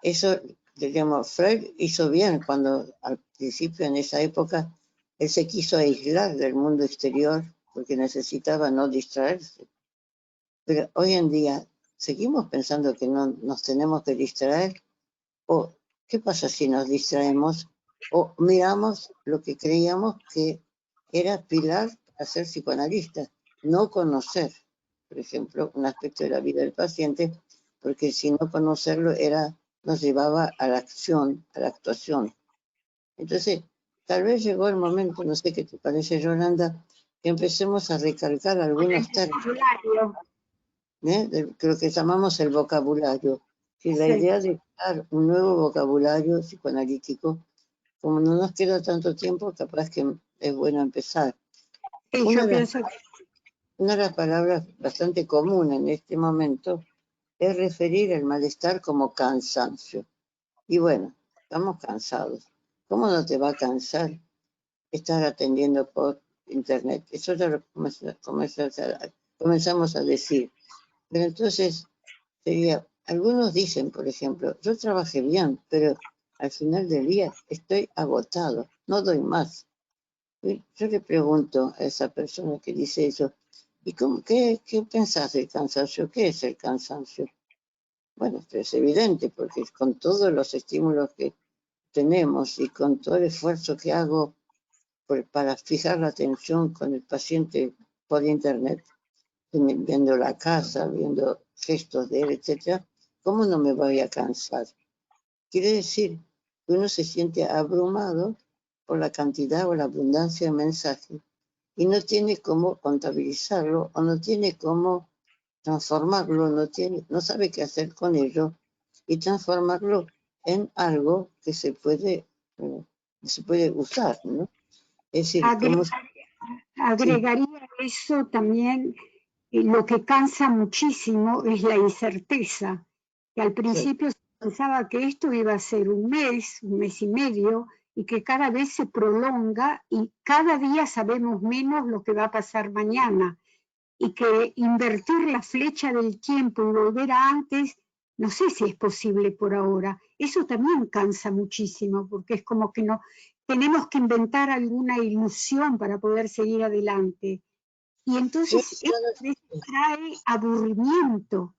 [SPEAKER 2] eso, digamos, Freud hizo bien cuando al principio, en esa época, él se quiso aislar del mundo exterior porque necesitaba no distraerse. Pero hoy en día, ¿seguimos pensando que no nos tenemos que distraer? ¿O qué pasa si nos distraemos o miramos lo que creíamos que era pilar para ser psicoanalista? No conocer, por ejemplo, un aspecto de la vida del paciente, porque si no conocerlo nos llevaba a la acción, a la actuación. Entonces, tal vez llegó el momento, no sé qué te parece, Yolanda, que empecemos a recalcar algunos términos, de lo que llamamos el vocabulario. Y la idea de crear un nuevo vocabulario psicoanalítico, como no nos queda tanto tiempo, capaz que es bueno empezar. Una de las palabras bastante común en este momento es referir el malestar como cansancio. Y bueno, estamos cansados. ¿Cómo no te va a cansar estar atendiendo por internet? Eso ya lo comenzamos a decir. Pero entonces algunos dicen, por ejemplo, yo trabajé bien, pero al final del día estoy agotado, no doy más. Yo le pregunto a esa persona que dice eso, ¿y qué pensás del cansancio? ¿Qué es el cansancio? Bueno, es evidente, porque con todos los estímulos que tenemos y con todo el esfuerzo que hago para fijar la atención con el paciente por internet, viendo la casa, viendo gestos de él, etc., ¿cómo no me voy a cansar? Quiere decir que uno se siente abrumado por la cantidad o la abundancia de mensajes y no tiene cómo contabilizarlo o no tiene cómo transformarlo, no sabe qué hacer con ello y transformarlo en algo que se puede usar, ¿no? Es decir,
[SPEAKER 3] agregaría eso también. Lo que cansa muchísimo es la incerteza, que al principio se pensaba que esto iba a ser un mes y medio, y que cada vez se prolonga y cada día sabemos menos lo que va a pasar mañana, y que invertir la flecha del tiempo y volver a antes, no sé si es posible por ahora. Eso también cansa muchísimo, porque es como que no tenemos que inventar alguna ilusión para poder seguir adelante. Y entonces eso trae aburrimiento,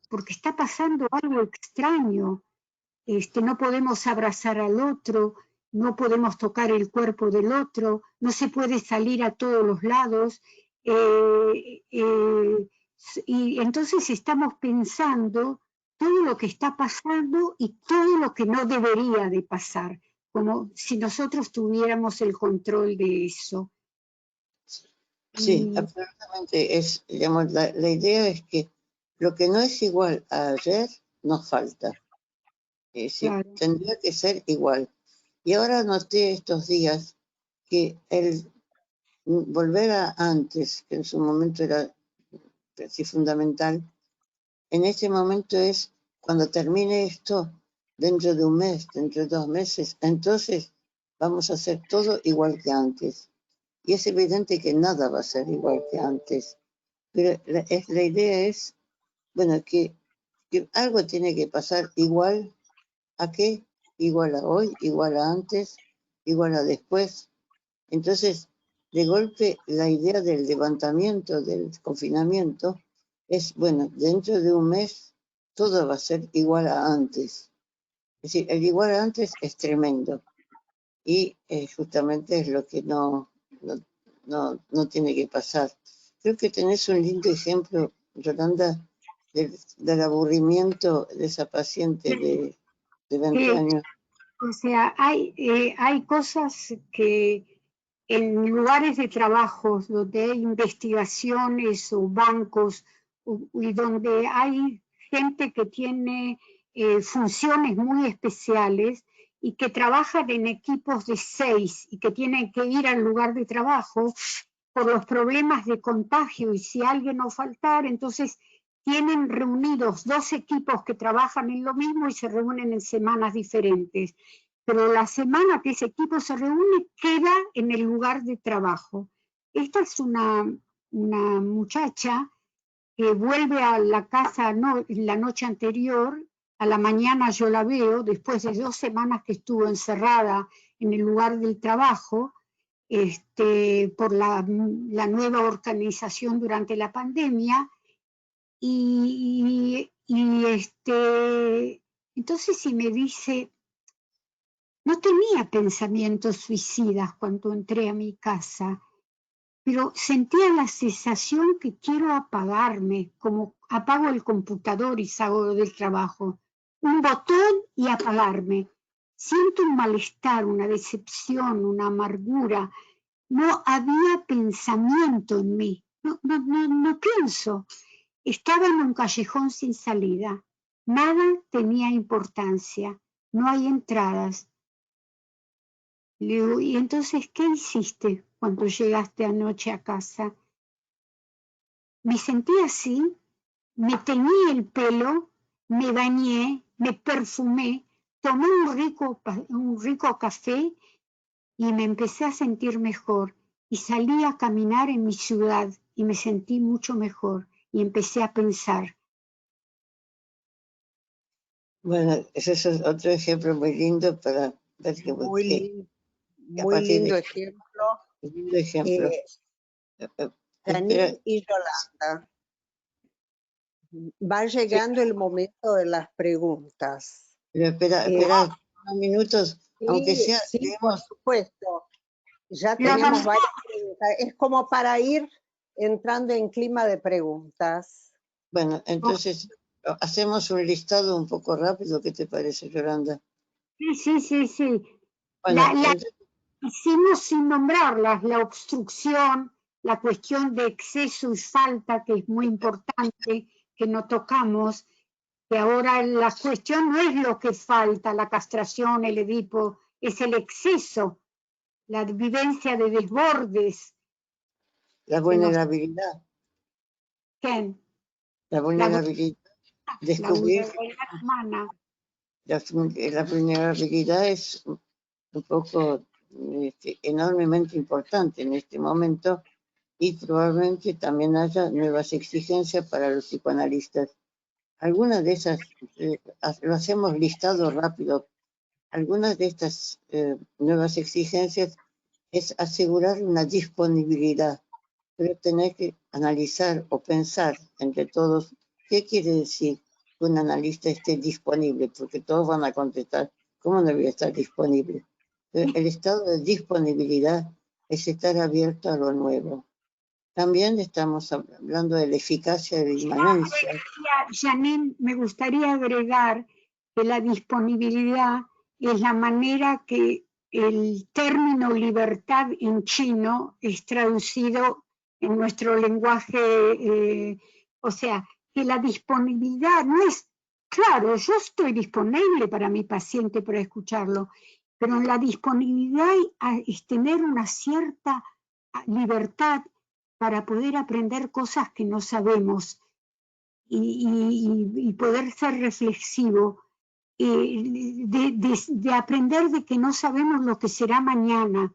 [SPEAKER 3] porque está pasando algo extraño. No podemos abrazar al otro, no podemos tocar el cuerpo del otro, no se puede salir a todos los lados. Y entonces estamos pensando todo lo que está pasando y todo lo que no debería de pasar, como si nosotros tuviéramos el control de eso.
[SPEAKER 2] Sí, absolutamente. Digamos, la idea es que lo que no es igual a ayer nos falta.
[SPEAKER 3] Claro.
[SPEAKER 2] Tendría que ser igual. Y ahora noté estos días que el volver a antes, que en su momento era casi fundamental, en este momento es cuando termine esto, dentro de un mes, dentro de 2 meses, entonces vamos a hacer todo igual que antes. Y es evidente que nada va a ser igual que antes. Pero la idea es, bueno, que algo tiene que pasar igual a qué, igual a hoy, igual a antes, igual a después. Entonces, de golpe, la idea del levantamiento, del confinamiento, es, bueno, dentro de un mes todo va a ser igual a antes. Es decir, el igual a antes es tremendo. Y justamente es lo que no tiene que pasar. Creo que tenés un lindo ejemplo, Yolanda, del aburrimiento de esa paciente de 20 años.
[SPEAKER 3] O sea, hay cosas que en lugares de trabajo donde hay investigaciones o bancos y donde hay gente que tiene funciones muy especiales y que trabajan en equipos de 6 y que tienen que ir al lugar de trabajo por los problemas de contagio, y si alguien no faltar, entonces tienen reunidos 2 equipos que trabajan en lo mismo y se reúnen en semanas diferentes. Pero la semana que ese equipo se reúne queda en el lugar de trabajo. Esta es una muchacha que vuelve a la casa la noche anterior, a la mañana yo la veo, después de 2 semanas que estuvo encerrada en el lugar del trabajo, por la nueva organización durante la pandemia, entonces si me dice, no tenía pensamientos suicidas cuando entré a mi casa, pero sentía la sensación que quiero apagarme, como apago el computador y salgo del trabajo. Un botón y apagarme. Siento un malestar, una decepción, una amargura. No había pensamiento en mí. No pienso. Estaba en un callejón sin salida. Nada tenía importancia. No hay entradas. Le digo, ¿y entonces qué hiciste cuando llegaste anoche a casa? Me sentí así, me teñí el pelo, me bañé, me perfumé, tomé un rico café y me empecé a sentir mejor. Y salí a caminar en mi ciudad y me sentí mucho mejor y empecé a pensar.
[SPEAKER 2] Bueno, ese es otro ejemplo muy lindo para ver que
[SPEAKER 1] Muy lindo ejemplo.
[SPEAKER 2] Lindo ejemplo.
[SPEAKER 1] Janine y Yolanda, va llegando el momento de las preguntas.
[SPEAKER 2] Pero espera unos minutos,
[SPEAKER 1] Sí,
[SPEAKER 2] aunque sea.
[SPEAKER 1] sí, por supuesto. Ya tenemos varias preguntas. Es como para ir entrando en clima de preguntas.
[SPEAKER 2] Bueno, entonces hacemos un listado un poco rápido. ¿Qué te parece, Yolanda?
[SPEAKER 3] Sí.
[SPEAKER 2] Bueno,
[SPEAKER 3] hicimos sin nombrarlas, la obstrucción, la cuestión de exceso y falta, que es muy importante, que no tocamos, que ahora la cuestión no es lo que falta, la castración, el Edipo, es el exceso, la vivencia de desbordes.
[SPEAKER 2] La vulnerabilidad.
[SPEAKER 3] ¿Quién?
[SPEAKER 2] La vulnerabilidad. Descubrir.
[SPEAKER 3] La vulnerabilidad humana.
[SPEAKER 2] La vulnerabilidad es un poco enormemente importante en este momento, y probablemente también haya nuevas exigencias para los psicoanalistas. Algunas de esas, lo hacemos listado rápido, algunas de estas nuevas exigencias es asegurar una disponibilidad, pero tener que analizar o pensar entre todos qué quiere decir que un analista esté disponible, porque todos van a contestar, ¿cómo no voy a estar disponible? El estado de disponibilidad es estar abierto a lo nuevo. También estamos hablando de la eficacia de la inmanencia.
[SPEAKER 3] Janine, me gustaría agregar que la disponibilidad es la manera que el término libertad en chino es traducido en nuestro lenguaje, o sea, que la disponibilidad no es, claro, yo estoy disponible para mi paciente para escucharlo, pero la disponibilidad es tener una cierta libertad para poder aprender cosas que no sabemos y poder ser reflexivo, de aprender de que no sabemos lo que será mañana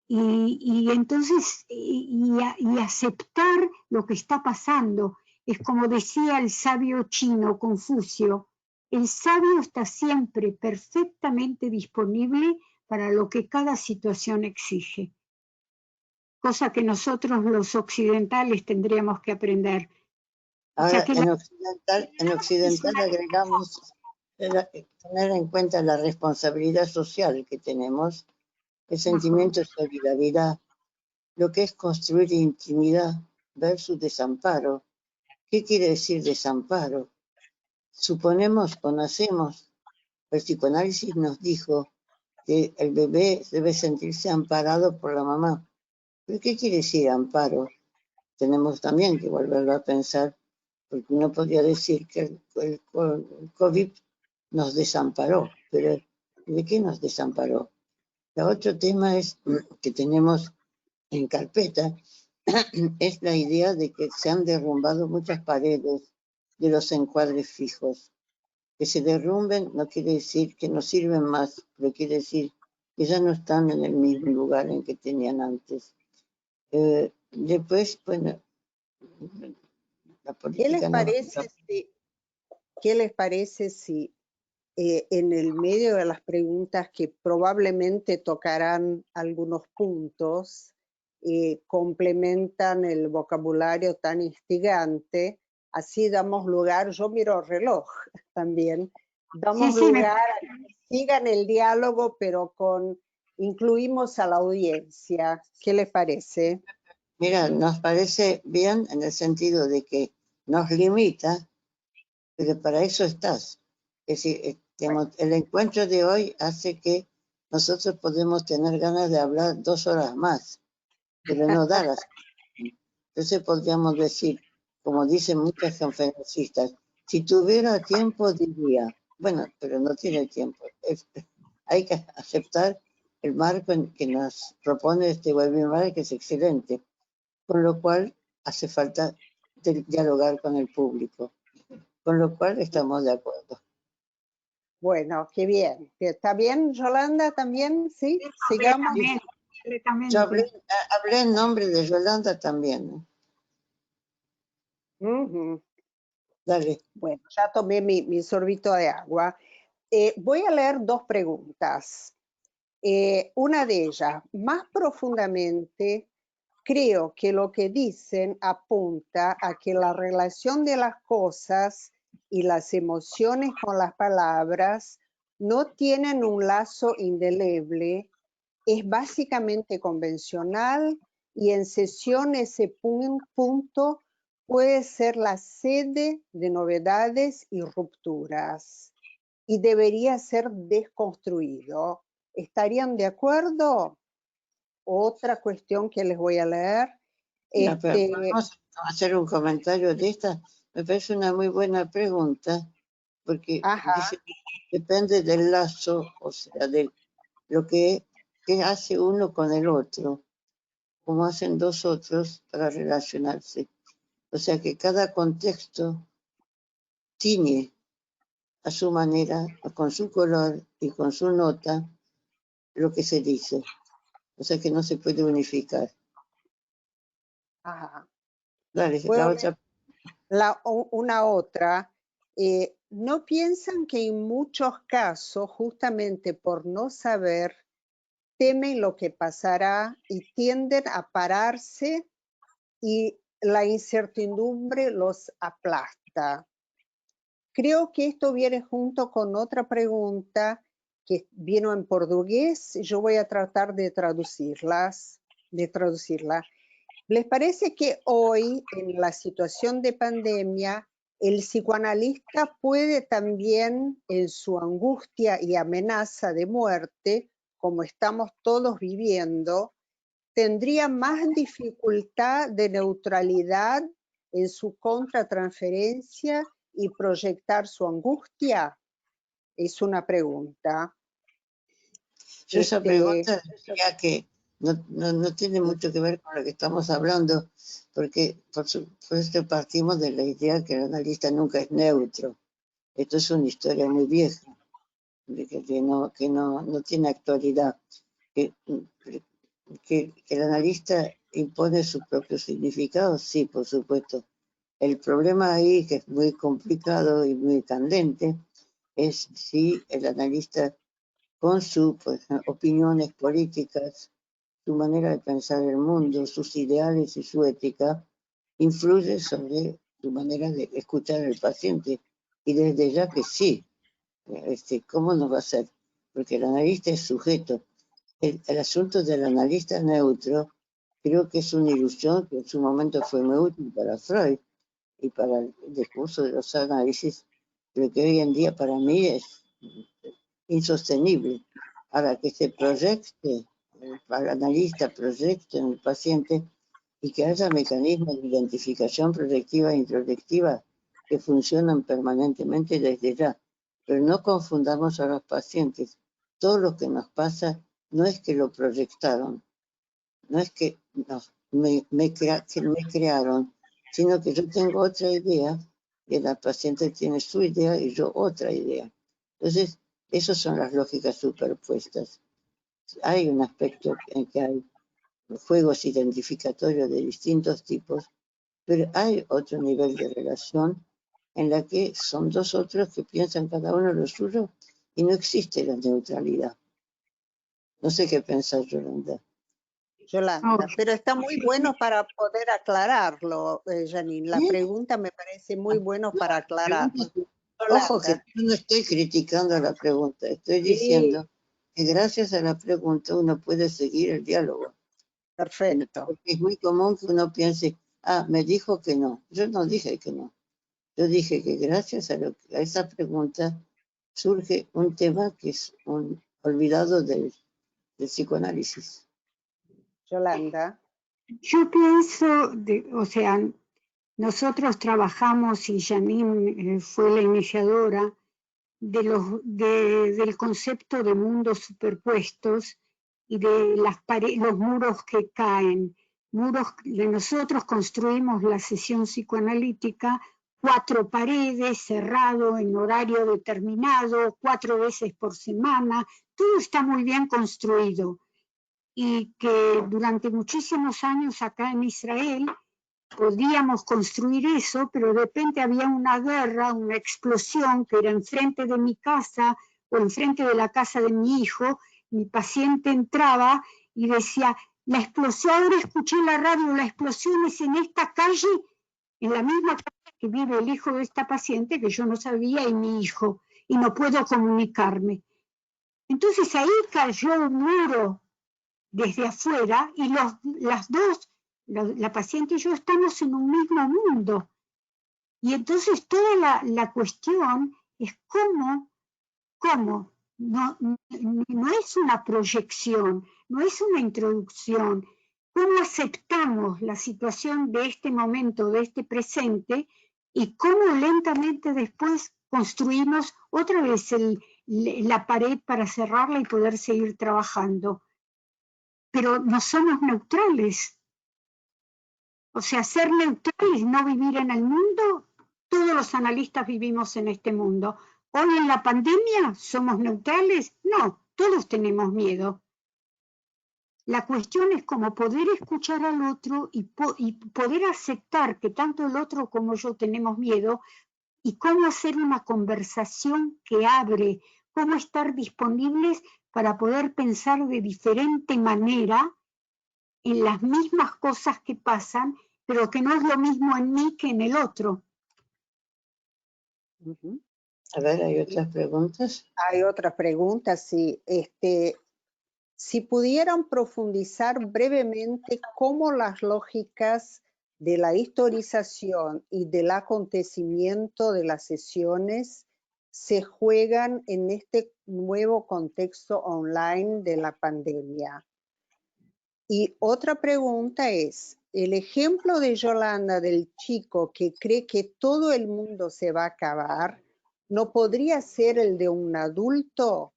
[SPEAKER 3] y entonces y aceptar lo que está pasando. Es como decía el sabio chino Confucio, el sabio está siempre perfectamente disponible para lo que cada situación exige. cosa que nosotros los occidentales tendríamos que aprender. O sea
[SPEAKER 2] Ahora,
[SPEAKER 3] que
[SPEAKER 2] en occidental agregamos tener en cuenta la responsabilidad social que tenemos, el sentimiento de solidaridad, lo que es construir intimidad versus desamparo. ¿Qué quiere decir desamparo? Suponemos o nacemos, el psicoanálisis nos dijo que el bebé debe sentirse amparado por la mamá. ¿Pero qué quiere decir amparo? Tenemos también que volverlo a pensar, porque uno podría decir que el COVID nos desamparó, pero ¿de qué nos desamparó? El otro tema es que tenemos en carpeta, es la idea de que se han derrumbado muchas paredes de los encuadres fijos. Que se derrumben no quiere decir que no sirven más, pero quiere decir que ya no están en el mismo lugar en que tenían antes. Después, bueno, la política no...
[SPEAKER 1] ¿Qué les parece si en el medio de las preguntas que probablemente tocarán algunos puntos, complementan el vocabulario tan instigante, así damos lugar, yo miro el reloj también, damos lugar a que sigan el diálogo, pero incluimos a la audiencia. ¿Qué les parece?
[SPEAKER 2] Mira, nos parece bien en el sentido de que nos limita, pero para eso estás. Es decir, el encuentro de hoy hace que nosotros podemos tener ganas de hablar 2 horas más, pero no darlas. Entonces podríamos decir, como dicen muchas conferencistas, si tuviera tiempo diría, bueno, pero no tiene tiempo. Hay que aceptar el marco que nos propone este webinar, que es excelente, con lo cual hace falta dialogar con el público, con lo cual estamos de acuerdo.
[SPEAKER 1] Bueno, qué bien. ¿Está bien, Yolanda, también? ¿Sí? Sigamos.
[SPEAKER 2] Yo hablé en nombre de Yolanda también, ¿no? Dale.
[SPEAKER 1] Bueno, ya tomé mi sorbito de agua. Voy a leer 2 preguntas. Una de ellas, más profundamente, creo que lo que dicen apunta a que la relación de las cosas y las emociones con las palabras no tienen un lazo indeleble, es básicamente convencional y en sesión ese punto puede ser la sede de novedades y rupturas y debería ser desconstruido. ¿Estarían de acuerdo? Otra cuestión que les voy a leer.
[SPEAKER 2] No, pero vamos a hacer un comentario de esta. Me parece una muy buena pregunta, porque dice que depende del lazo, o sea, de lo que hace uno con el otro, como hacen 2 otros para relacionarse. O sea que cada contexto tiene a su manera, con su color y con su nota, lo que se dice. O sea que no se puede unificar.
[SPEAKER 1] Ajá.
[SPEAKER 2] Dale, la otra.
[SPEAKER 1] Una otra. ¿No piensan que en muchos casos, justamente por no saber, temen lo que pasará y tienden a pararse y la incertidumbre los aplasta? Creo que esto viene junto con otra pregunta que vino en portugués. Yo voy a tratar de traducirla. ¿Les parece que hoy, en la situación de pandemia, el psicoanalista puede también, en su angustia y amenaza de muerte, como estamos todos viviendo, tendría más dificultad de neutralidad en su contratransferencia y proyectar su angustia? Es una pregunta.
[SPEAKER 2] Yo esa pregunta diría que no tiene mucho que ver con lo que estamos hablando, porque por supuesto partimos de la idea que el analista nunca es neutro. Esto es una historia muy vieja, de que no tiene actualidad, que el analista impone su propio significado, sí, por supuesto. El problema ahí, que es muy complicado y muy candente, es si el analista con sus opiniones políticas su manera de pensar el mundo, sus ideales y su ética, influye sobre su manera de escuchar al paciente. Y desde ya que sí, ¿cómo no va a ser? Porque el analista es sujeto. El asunto del analista neutro creo que es una ilusión que en su momento fue muy útil para Freud y para el discurso de los análisis, pero que hoy en día para mí es insostenible. Ahora que se proyecte, el analista proyecte en el paciente y que haya mecanismos de identificación proyectiva e introyectiva que funcionan permanentemente desde ya. Pero no confundamos a los pacientes. Todo lo que nos pasa no es que lo proyectaron, no es que me crearon, sino que yo tengo otra idea y la paciente tiene su idea y yo otra idea. Entonces, esas son las lógicas superpuestas. Hay un aspecto en que hay juegos identificatorios de distintos tipos, pero hay otro nivel de relación en la que son dos otros que piensan cada uno lo suyo y no existe la neutralidad. No sé qué pensar, Yolanda.
[SPEAKER 1] Yolanda, pero está muy bueno para poder aclararlo, Janine. La pregunta me parece muy bueno para aclararlo.
[SPEAKER 2] Ojo que yo no estoy criticando la pregunta, estoy diciendo que gracias a la pregunta uno puede seguir el diálogo.
[SPEAKER 1] Perfecto.
[SPEAKER 2] Porque es muy común que uno piense, me dijo que no. Yo no dije que no. Yo dije que gracias a esa pregunta surge un tema que es olvidado del psicoanálisis.
[SPEAKER 1] Yolanda.
[SPEAKER 3] Yo pienso, o sea, nosotros trabajamos y Janine fue la iniciadora del concepto de mundos superpuestos y de los muros que caen. Nosotros construimos la sesión psicoanalítica 4 paredes, cerrado en horario determinado, 4 veces por semana, todo está muy bien construido. Y que durante muchísimos años acá en Israel podíamos construir eso, pero de repente había una guerra, una explosión que era enfrente de mi casa o enfrente de la casa de mi hijo. Mi paciente entraba y decía, la explosión, ahora escuché en la radio, la explosión es en esta calle, en la misma calle que vive el hijo de esta paciente, que yo no sabía, y mi hijo, y no puedo comunicarme. Entonces ahí cayó un muro desde afuera y las dos, la paciente y yo, estamos en un mismo mundo. Y entonces toda la cuestión es cómo no es una proyección, no es una introducción, cómo aceptamos la situación de este momento, de este presente, y cómo lentamente después construimos otra vez la pared para cerrarla y poder seguir trabajando. Pero no somos neutrales. O sea, ser neutrales, no vivir en el mundo, todos los analistas vivimos en este mundo. Hoy en la pandemia, ¿somos neutrales? No, todos tenemos miedo. La cuestión es cómo poder escuchar al otro y poder aceptar que tanto el otro como yo tenemos miedo y cómo hacer una conversación que abre, cómo estar disponibles para poder pensar de diferente manera en las mismas cosas que pasan, pero que no es lo mismo en mí que en el otro.
[SPEAKER 2] A ver, ¿hay otras preguntas?
[SPEAKER 1] Hay otras preguntas, sí. Si pudieran profundizar brevemente cómo las lógicas de la historización y del acontecimiento de las sesiones se juegan en este nuevo contexto online de la pandemia. Y otra pregunta es, el ejemplo de Yolanda del chico que cree que todo el mundo se va a acabar, ¿no podría ser el de un adulto?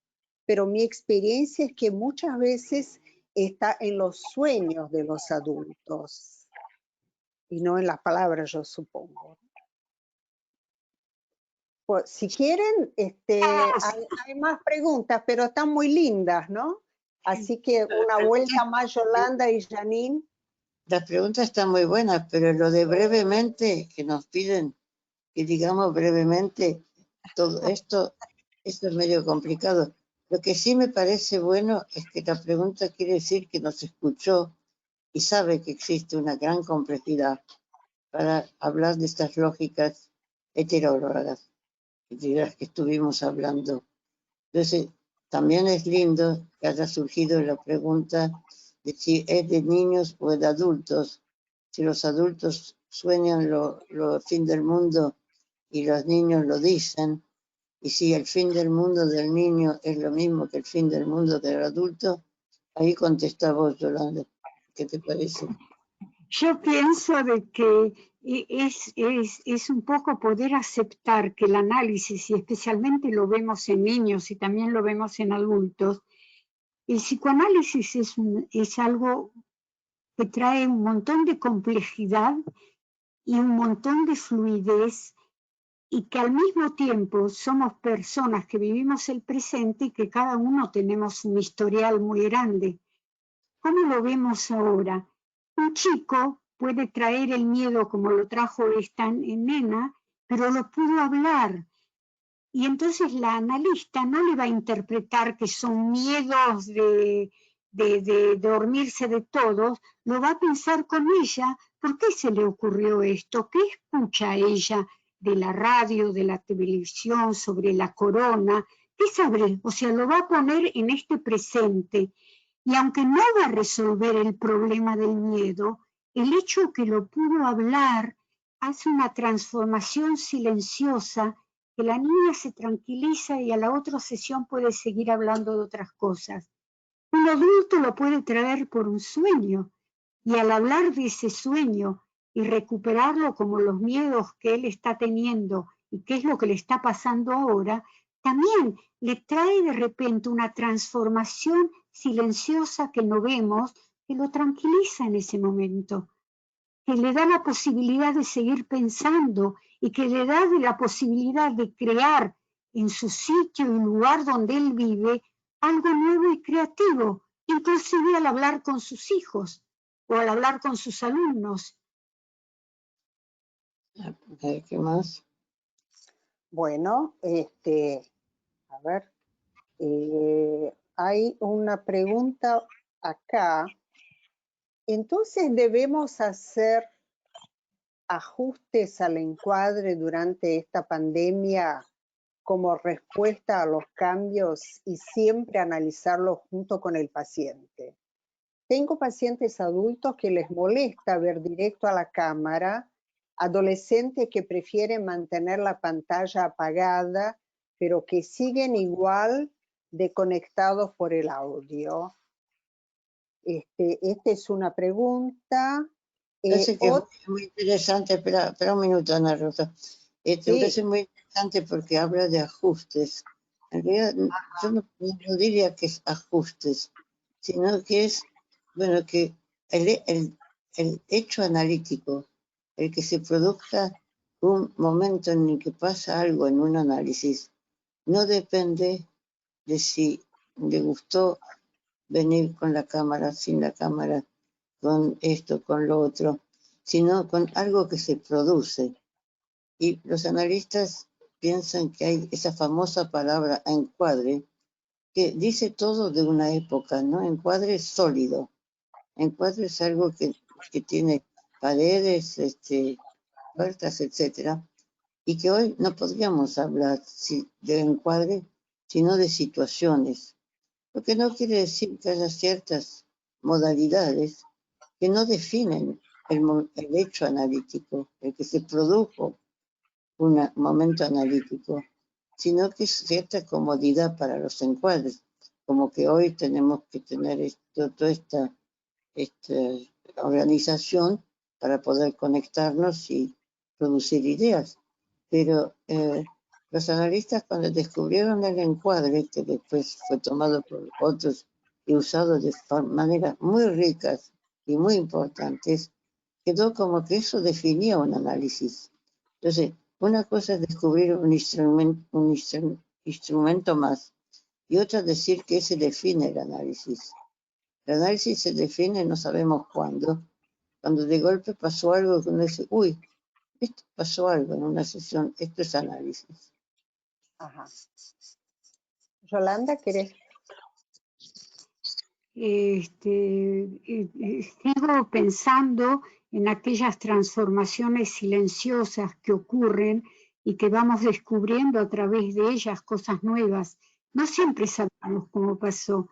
[SPEAKER 1] Pero mi experiencia es que muchas veces está en los sueños de los adultos y no en las palabras, yo supongo. Pues, si quieren, hay más preguntas, pero están muy lindas, ¿no? Así que una vuelta más, Yolanda y Janine.
[SPEAKER 2] Las preguntas están muy buenas, pero lo de brevemente, que nos piden que digamos brevemente todo esto es medio complicado. Lo que sí me parece bueno es que la pregunta quiere decir que nos escuchó y sabe que existe una gran complejidad para hablar de estas lógicas heterólogas de las que estuvimos hablando. Entonces, también es lindo que haya surgido la pregunta de si es de niños o de adultos, si los adultos sueñan lo fin del mundo y los niños lo dicen, y si el fin del mundo del niño es lo mismo que el fin del mundo del adulto. Ahí contesta vos, Yolanda. ¿Qué te parece?
[SPEAKER 3] Yo pienso de que es un poco poder aceptar que el análisis, y especialmente lo vemos en niños y también lo vemos en adultos, el psicoanálisis es algo que trae un montón de complejidad y un montón de fluidez, y que al mismo tiempo somos personas que vivimos el presente y que cada uno tenemos un historial muy grande. ¿Cómo lo vemos ahora? Un chico puede traer el miedo como lo trajo esta nena, pero lo pudo hablar. Y entonces la analista no le va a interpretar que son miedos de dormirse de todos, lo va a pensar con ella, ¿por qué se le ocurrió esto? ¿Qué escucha ella de la radio, de la televisión, sobre la corona? ¿Qué sabe? O sea, lo va a poner en este presente. Y aunque no va a resolver el problema del miedo, el hecho que lo pudo hablar hace una transformación silenciosa, que la niña se tranquiliza y a la otra sesión puede seguir hablando de otras cosas. Un adulto lo puede traer por un sueño, y al hablar de ese sueño y recuperarlo como los miedos que él está teniendo y qué es lo que le está pasando ahora, también le trae de repente una transformación silenciosa que no vemos, que lo tranquiliza en ese momento, que le da la posibilidad de seguir pensando y que le da la posibilidad de crear en su sitio y lugar donde él vive algo nuevo y creativo, inclusive al hablar con sus hijos o al hablar con sus alumnos.
[SPEAKER 2] A ver, ¿qué más?
[SPEAKER 1] Bueno, a ver, hay una pregunta acá. Entonces, ¿debemos hacer ajustes al encuadre durante esta pandemia como respuesta a los cambios y siempre analizarlo junto con el paciente? Tengo pacientes adultos que les molesta ver directo a la cámara, adolescentes que prefieren mantener la pantalla apagada, pero que siguen igual de conectados por el audio. Esta es una pregunta.
[SPEAKER 2] Parece que es muy interesante. Espera un minuto, Ana Rosa. Me parece muy interesante porque habla de ajustes. En realidad, yo no diría que es ajustes, sino que es, bueno, que el hecho analítico, el que se produzca un momento en el que pasa algo en un análisis, no depende de si le gustó venir con la cámara, sin la cámara, con esto, con lo otro, sino con algo que se produce. Y los analistas piensan que hay esa famosa palabra encuadre, que dice todo de una época, ¿no? Encuadre es sólido. Encuadre es algo que tiene paredes, puertas, etcétera, y que hoy no podríamos hablar de encuadre, sino de situaciones. Lo que no quiere decir que haya ciertas modalidades que no definen el hecho analítico, el que se produjo un momento analítico, sino que es cierta comodidad para los encuadres, como que hoy tenemos que tener toda esta organización para poder conectarnos y producir ideas. Pero los analistas, cuando descubrieron el encuadre, que después fue tomado por otros y usado de maneras muy ricas y muy importantes, quedó como que eso definía un análisis. Entonces, una cosa es descubrir un instrumento más, y otra decir que ese define el análisis. El análisis se define, no sabemos cuándo. Cuando de golpe pasó algo que uno dice, uy, esto pasó algo en una sesión, esto es análisis.
[SPEAKER 1] Ajá. Yolanda, ¿querés?
[SPEAKER 3] Sigo pensando en aquellas transformaciones silenciosas que ocurren y que vamos descubriendo a través de ellas cosas nuevas. No siempre sabemos cómo pasó.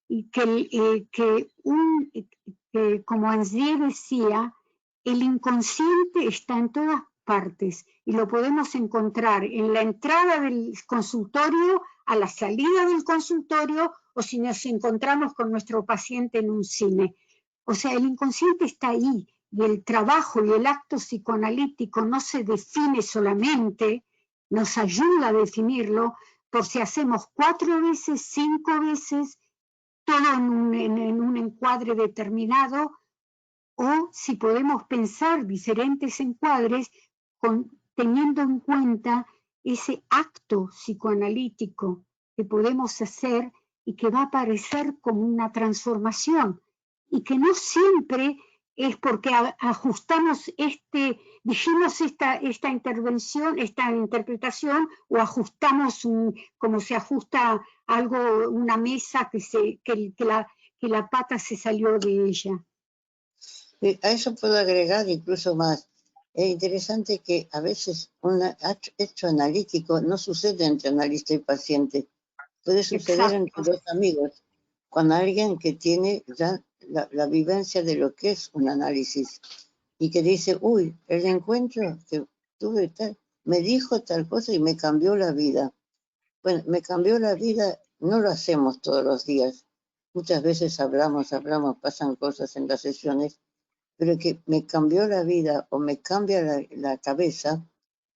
[SPEAKER 3] Y que como Anzié decía, el inconsciente está en todas partes y lo podemos encontrar en la entrada del consultorio, a la salida del consultorio, o si nos encontramos con nuestro paciente en un cine. O sea, el inconsciente está ahí y el trabajo y el acto psicoanalítico no se define solamente, nos ayuda a definirlo por si hacemos 4 veces, 5 veces, todo en un encuadre determinado, o si podemos pensar diferentes encuadres teniendo en cuenta ese acto psicoanalítico que podemos hacer y que va a parecer como una transformación y que no siempre es porque ajustamos dijimos esta intervención, esta interpretación, o ajustamos como se ajusta algo, una mesa que la pata se salió de ella.
[SPEAKER 2] A eso puedo agregar incluso más. Es interesante que a veces un hecho analítico no sucede entre analista y paciente. Puede suceder entre dos amigos, con alguien que tiene ya la vivencia de lo que es un análisis y que dice, uy, el encuentro que tuve me dijo tal cosa y me cambió la vida. Bueno, me cambió la vida, no lo hacemos todos los días. Muchas veces hablamos, pasan cosas en las sesiones, pero que me cambió la vida o me cambia la cabeza,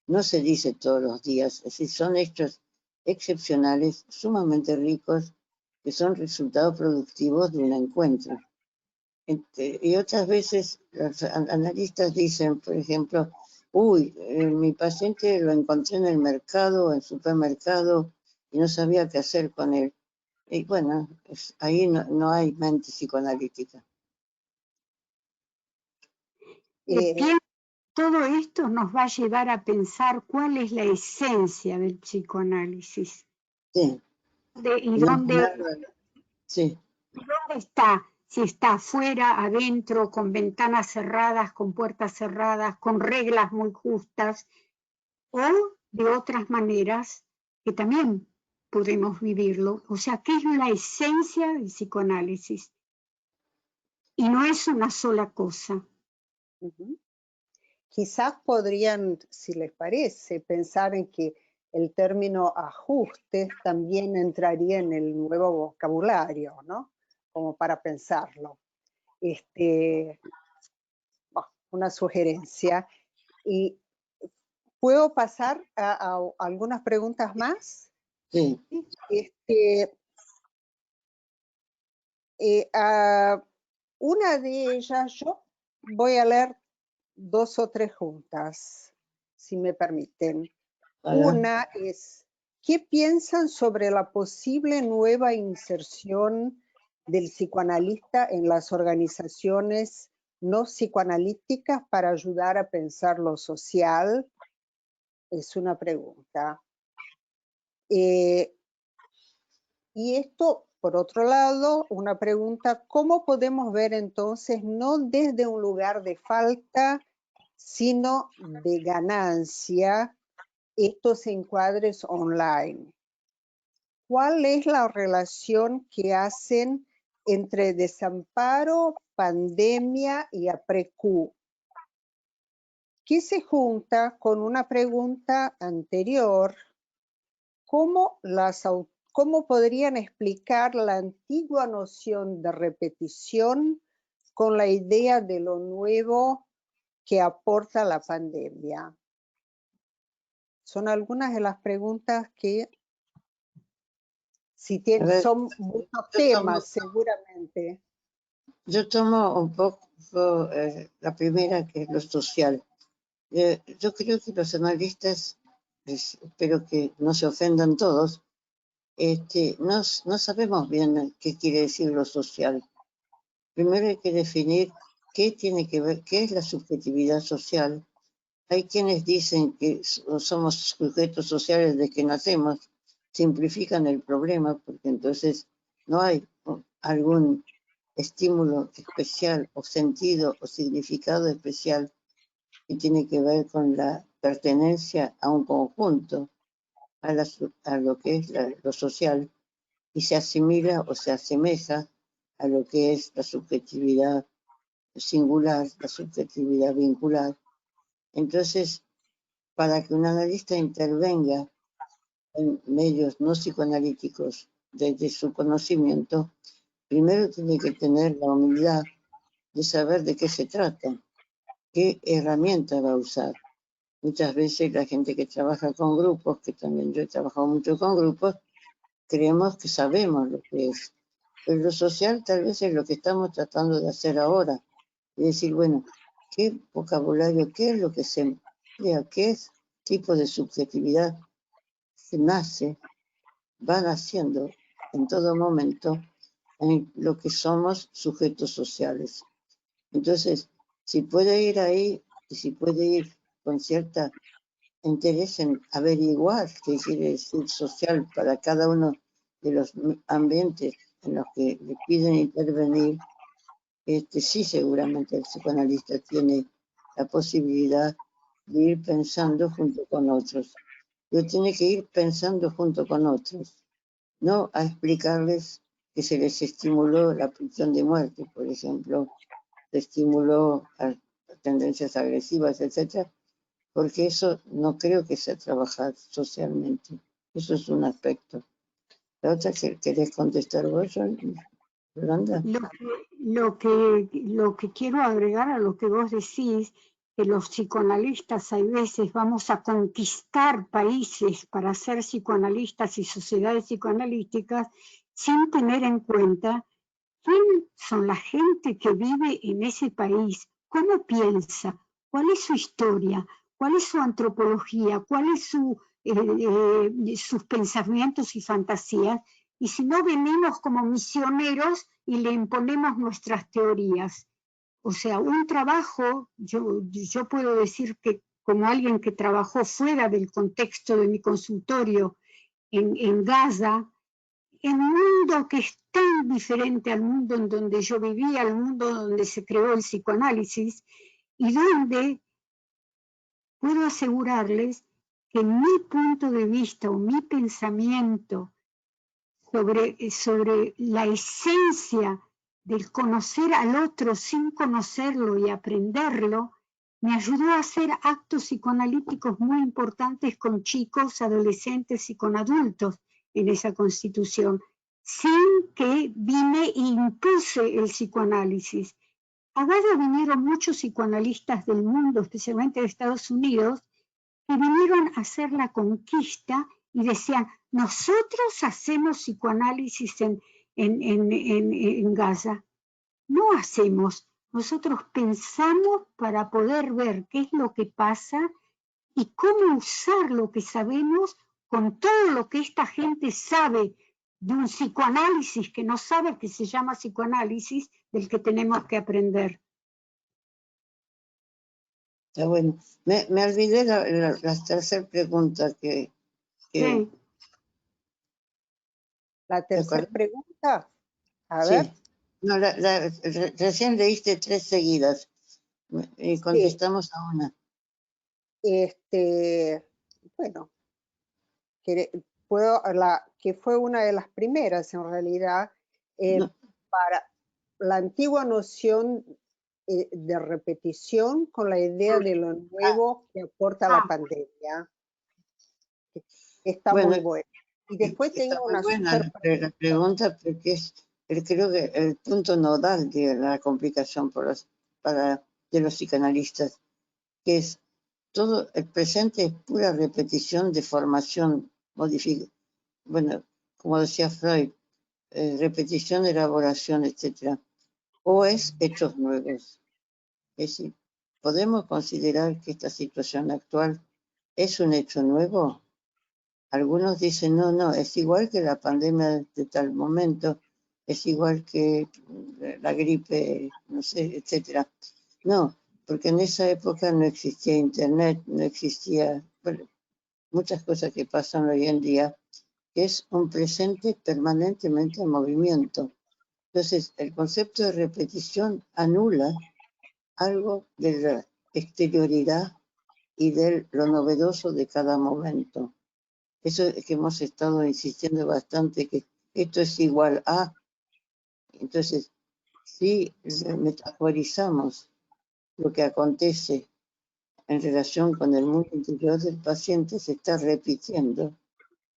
[SPEAKER 2] no se dice todos los días. Es decir, son hechos excepcionales, sumamente ricos, que son resultados productivos de un encuentro. Y otras veces los analistas dicen, por ejemplo, uy, mi paciente lo encontré en el mercado, en el supermercado, y no sabía qué hacer con él. Y bueno, ahí no hay mente psicoanalítica.
[SPEAKER 3] Todo esto nos va a llevar a pensar cuál es la esencia del psicoanálisis.
[SPEAKER 2] Sí.
[SPEAKER 3] ¿Dónde está? Si está afuera, adentro, con ventanas cerradas, con puertas cerradas, con reglas muy justas, o de otras maneras que también podemos vivirlo. O sea, ¿qué es la esencia del psicoanálisis? Y no es una sola cosa.
[SPEAKER 1] Quizás podrían, si les parece, pensar en que el término ajustes también entraría en el nuevo vocabulario, ¿no? Como para pensarlo. Una sugerencia. ¿Y puedo pasar a algunas preguntas más?
[SPEAKER 2] Sí.
[SPEAKER 1] Una de ellas, yo voy a leer 2 o 3 juntas, si me permiten. Una es, ¿qué piensan sobre la posible nueva inserción del psicoanalista en las organizaciones no psicoanalíticas para ayudar a pensar lo social? Es una pregunta. Y esto, por otro lado, una pregunta, ¿cómo podemos ver entonces, no desde un lugar de falta, sino de ganancia, estos encuadres online? ¿Cuál es la relación que hacen entre desamparo, pandemia y APREQ? Que se junta con una pregunta anterior, ¿cómo podrían explicar la antigua noción de repetición con la idea de lo nuevo que aporta la pandemia? Son algunas de las preguntas que, si tienen, son muchos temas, seguramente.
[SPEAKER 2] Yo tomo un poco la primera, que es lo social. Yo creo que los analistas, espero que no se ofendan todos, no sabemos bien qué quiere decir lo social. Primero hay que definir qué tiene que ver, qué es la subjetividad social. Hay quienes dicen que somos sujetos sociales desde que nacemos. simplifican el problema, porque entonces no hay algún estímulo especial o sentido o significado especial que tiene que ver con la pertenencia a un conjunto, a lo que es lo social, y se asimila o se asemeja a lo que es la subjetividad singular, la subjetividad vincular. Entonces, para que un analista intervenga en medios no psicoanalíticos desde su conocimiento, primero tiene que tener la humildad de saber de qué se trata, qué herramienta va a usar. Muchas veces la gente que trabaja con grupos, que también yo he trabajado mucho con grupos, creemos que sabemos lo que es. Pero lo social tal vez es lo que estamos tratando de hacer ahora. Y decir, bueno, ¿qué vocabulario, qué es lo que se emplea, qué es tipo de subjetividad que nace, van haciendo en todo momento en lo que somos sujetos sociales? Entonces, si puede ir ahí y si puede ir con cierta interés en averiguar qué quiere decir social para cada uno de los ambientes en los que le piden intervenir, sí, seguramente el psicoanalista tiene la posibilidad de ir pensando junto con otros. Pero tiene que ir pensando junto con otros, no a explicarles que se les estimuló la pulsión de muerte, por ejemplo, se estimuló a tendencias agresivas, etcétera, porque eso no creo que sea trabajar socialmente. Eso es un aspecto. La otra que querés contestar vos, Yolanda.
[SPEAKER 3] Lo que quiero agregar a lo que vos decís, que los psicoanalistas a veces vamos a conquistar países para ser psicoanalistas y sociedades psicoanalíticas sin tener en cuenta quién son la gente que vive en ese país, cómo piensa, cuál es su historia, cuál es su antropología, cuáles son sus pensamientos y fantasías, y si no venimos como misioneros y le imponemos nuestras teorías. O sea, un trabajo, yo puedo decir que como alguien que trabajó fuera del contexto de mi consultorio en Gaza, en un mundo que es tan diferente al mundo en donde yo vivía, al mundo donde se creó el psicoanálisis, y donde puedo asegurarles que mi punto de vista o mi pensamiento sobre la esencia del conocer al otro sin conocerlo y aprenderlo, me ayudó a hacer actos psicoanalíticos muy importantes con chicos, adolescentes y con adultos en esa constitución, sin que vine e impuse el psicoanálisis. A Gaza vinieron muchos psicoanalistas del mundo, especialmente de Estados Unidos, que vinieron a hacer la conquista y decían, nosotros hacemos psicoanálisis en Gaza. No hacemos, nosotros pensamos para poder ver qué es lo que pasa y cómo usar lo que sabemos con todo lo que esta gente sabe de un psicoanálisis que no sabe que se llama psicoanálisis, del que tenemos que aprender.
[SPEAKER 2] Está bueno. Me olvidé la tercera pregunta que
[SPEAKER 3] Sí.
[SPEAKER 1] La tercera pregunta, a
[SPEAKER 2] sí.
[SPEAKER 1] ver.
[SPEAKER 2] No, recién leíste 3 seguidas y contestamos a una.
[SPEAKER 1] Bueno, que fue una de las primeras en realidad,
[SPEAKER 2] No.
[SPEAKER 1] para la antigua noción de repetición con la idea de lo nuevo que aporta la pandemia. Está
[SPEAKER 2] bueno,
[SPEAKER 1] muy buena. Y después
[SPEAKER 2] está
[SPEAKER 1] tengo
[SPEAKER 2] muy
[SPEAKER 1] una
[SPEAKER 2] buena
[SPEAKER 1] super
[SPEAKER 2] la pregunta porque creo que el punto nodal de la complicación de los psicanalistas, que es todo el presente es pura repetición de formación, bueno, como decía Freud, repetición, elaboración, etc. O es hechos nuevos. Es decir, ¿podemos considerar que esta situación actual es un hecho nuevo? Algunos dicen, no, es igual que la pandemia de tal momento, es igual que la gripe, no sé, etc. No, porque en esa época no existía internet, no existía muchas cosas que pasan hoy en día, que es un presente permanentemente en movimiento. Entonces, el concepto de repetición anula algo de la exterioridad y de lo novedoso de cada momento. Eso es que hemos estado insistiendo bastante, que esto es igual a. Entonces, si metaforizamos lo que acontece en relación con el mundo interior del paciente, se está repitiendo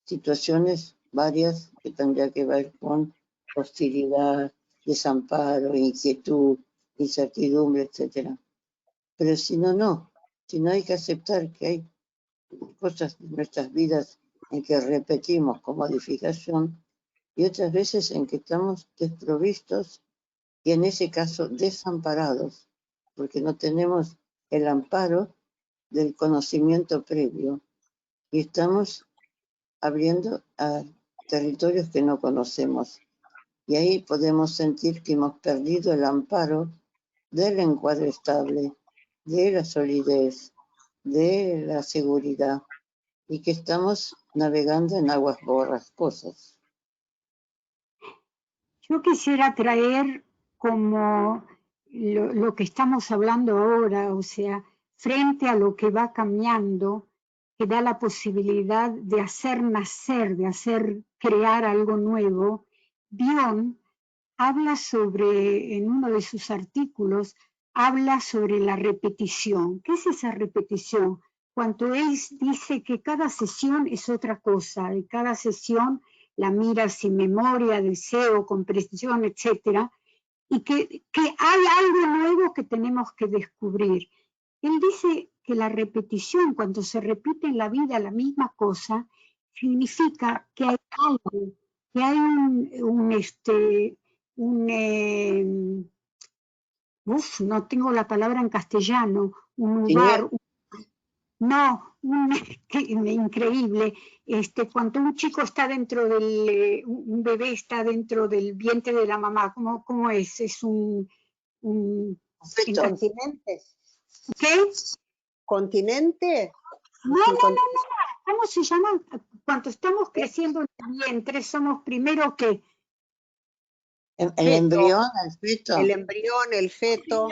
[SPEAKER 2] situaciones varias que tendría que ver con hostilidad, desamparo, inquietud, incertidumbre, etc. Pero si no hay que aceptar que hay cosas en nuestras vidas en que repetimos con modificación y otras veces en que estamos desprovistos y en ese caso desamparados, porque no tenemos el amparo del conocimiento previo y estamos abriendo a territorios que no conocemos. Y ahí podemos sentir que hemos perdido el amparo del encuadre estable, de la solidez, de la seguridad, y que estamos navegando en aguas borrascosas.
[SPEAKER 3] Yo quisiera traer como lo que estamos hablando ahora, o sea, frente a lo que va cambiando, que da la posibilidad de hacer nacer, de hacer crear algo nuevo. Bion habla sobre, en uno de sus artículos, habla sobre la repetición. ¿Qué es esa repetición? Cuando él dice que cada sesión es otra cosa, y cada sesión la mira sin memoria, deseo, comprensión, etc. Y que hay algo nuevo que tenemos que descubrir. Él dice que la repetición, cuando se repite en la vida la misma cosa, significa que hay algo, que hay no tengo la palabra en castellano, un lugar, increíble. Cuando un chico está dentro un bebé está dentro del vientre de la mamá, ¿cómo es? Es un
[SPEAKER 1] ¿Continente?
[SPEAKER 3] ¿Qué?
[SPEAKER 1] ¿Continente?
[SPEAKER 3] No. ¿Cómo se llama? Cuando estamos creciendo en el vientre, somos primero que...
[SPEAKER 2] El embrión, el feto.
[SPEAKER 1] El embrión, el feto.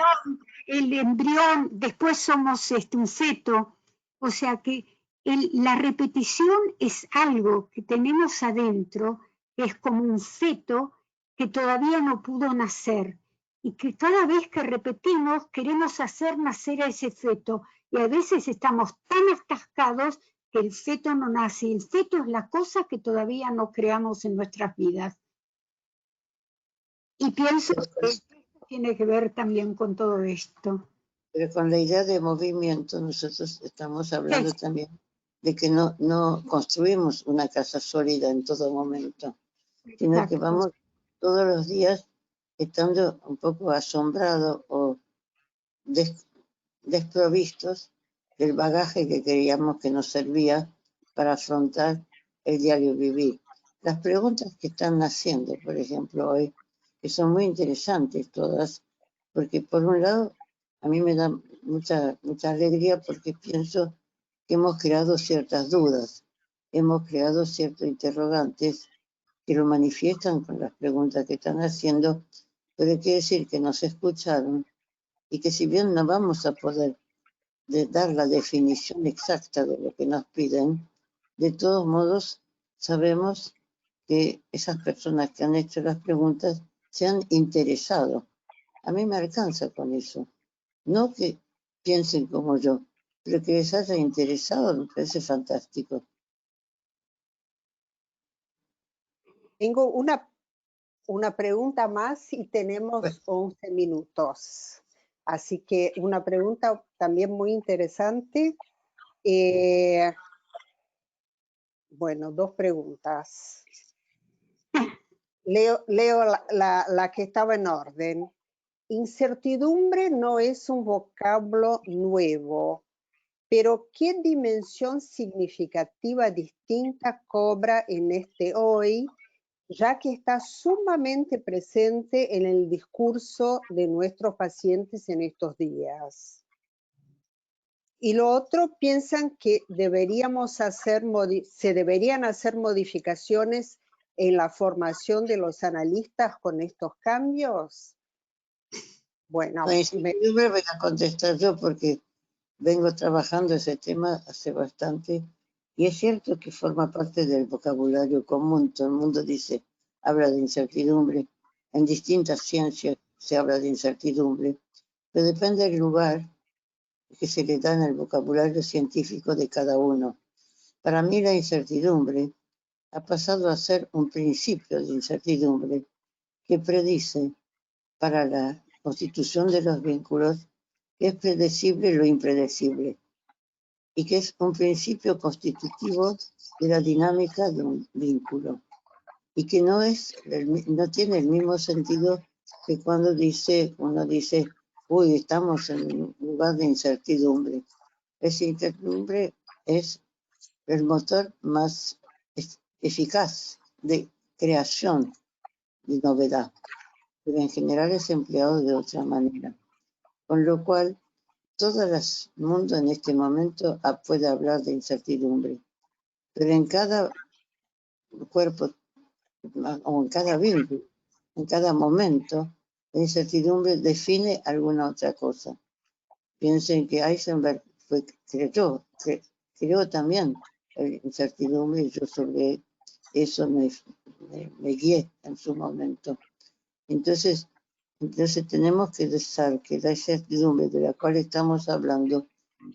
[SPEAKER 3] El embrión, después somos un feto. O sea que la repetición es algo que tenemos adentro, que es como un feto que todavía no pudo nacer. Y que cada vez que repetimos queremos hacer nacer a ese feto. Y a veces estamos tan atascados que el feto no nace. El feto es la cosa que todavía no creamos en nuestras vidas. Y pienso que esto tiene que ver también con todo esto.
[SPEAKER 2] Pero con la idea de movimiento nosotros estamos hablando también de que no construimos una casa sólida en todo momento, sino que vamos todos los días estando un poco asombrados o desprovistos del bagaje que creíamos que nos servía para afrontar el diario vivir. Las preguntas que están haciendo, por ejemplo, hoy, que son muy interesantes todas, porque por un lado a mí me da mucha alegría porque pienso que hemos creado ciertas dudas, hemos creado ciertos interrogantes que lo manifiestan con las preguntas que están haciendo, pero quiere decir que nos escucharon y que si bien no vamos a poder dar la definición exacta de lo que nos piden, de todos modos sabemos que esas personas que han hecho las preguntas se han interesado. A mí me alcanza con eso. No que piensen como yo, pero que les haya interesado me parece fantástico.
[SPEAKER 1] Tengo una pregunta más y tenemos 11 minutos. Así que una pregunta también muy interesante. Bueno, dos preguntas. Leo la que estaba en orden. Incertidumbre no es un vocablo nuevo, pero ¿qué dimensión significativa distinta cobra en este hoy, ya que está sumamente presente en el discurso de nuestros pacientes en estos días? Y lo otro, piensan que se deberían hacer modificaciones en la formación de los analistas con estos cambios. Bueno,
[SPEAKER 2] Pues, yo me voy a contestar yo porque vengo trabajando ese tema hace bastante y es cierto que forma parte del vocabulario común. Todo el mundo habla de incertidumbre. En distintas ciencias se habla de incertidumbre, pero depende del lugar que se le da en el vocabulario científico de cada uno. Para mí la incertidumbre ha pasado a ser un principio de incertidumbre que predice para la constitución de los vínculos que es predecible lo impredecible y que es un principio constitutivo de la dinámica de un vínculo y que no tiene el mismo sentido que cuando uno dice, uy, estamos en un lugar de incertidumbre. Esa incertidumbre es el motor más eficaz de creación de novedad, pero en general es empleado de otra manera. Con lo cual, todo el mundo en este momento puede hablar de incertidumbre, pero en cada cuerpo o en cada vínculo, en cada momento, la incertidumbre define alguna otra cosa. Piensen que Heisenberg creó también la incertidumbre y yo sobre eso me guié en su momento. Entonces tenemos que pensar que la incertidumbre de la cual estamos hablando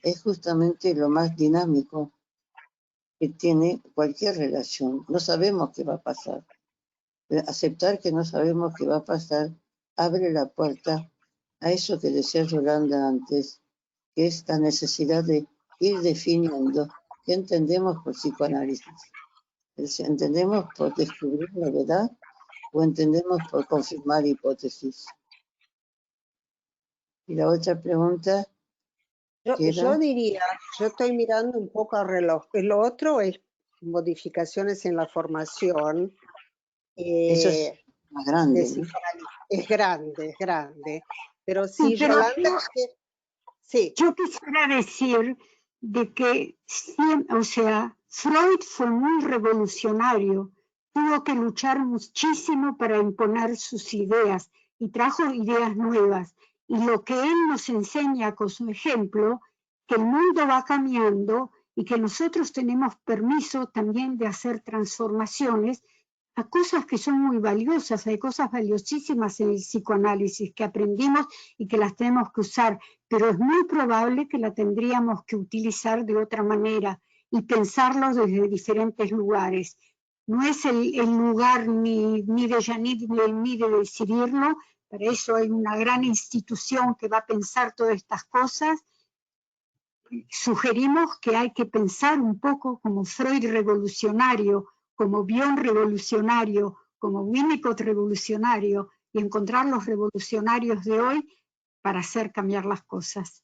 [SPEAKER 2] es justamente lo más dinámico que tiene cualquier relación. No sabemos qué va a pasar. Pero aceptar que no sabemos qué va a pasar abre la puerta a eso que decía Yolanda antes, que es la necesidad de ir definiendo qué entendemos por psicoanálisis. ¿Entendemos por descubrir la verdad o entendemos por confirmar hipótesis? Y la otra pregunta...
[SPEAKER 1] Yo diría, yo estoy mirando un poco al reloj. Lo otro es modificaciones en la formación.
[SPEAKER 2] Eso es más grande, ¿no?
[SPEAKER 1] Es grande. Pero
[SPEAKER 3] sí,
[SPEAKER 1] si Yolanda...
[SPEAKER 3] Yo quisiera decir de que, o sea, Freud fue muy revolucionario. Tuvo que luchar muchísimo para imponer sus ideas y trajo ideas nuevas. Y lo que él nos enseña con su ejemplo, que el mundo va cambiando y que nosotros tenemos permiso también de hacer transformaciones a cosas que son muy valiosas. Hay cosas valiosísimas en el psicoanálisis que aprendimos y que las tenemos que usar, pero es muy probable que la tendríamos que utilizar de otra manera y pensarlo desde diferentes lugares. No es el lugar ni de Janit ni de decidirlo. Para eso hay una gran institución que va a pensar todas estas cosas. Sugerimos que hay que pensar un poco como Freud revolucionario, como Bion revolucionario, como Winnicott revolucionario, y encontrar los revolucionarios de hoy para hacer cambiar las cosas.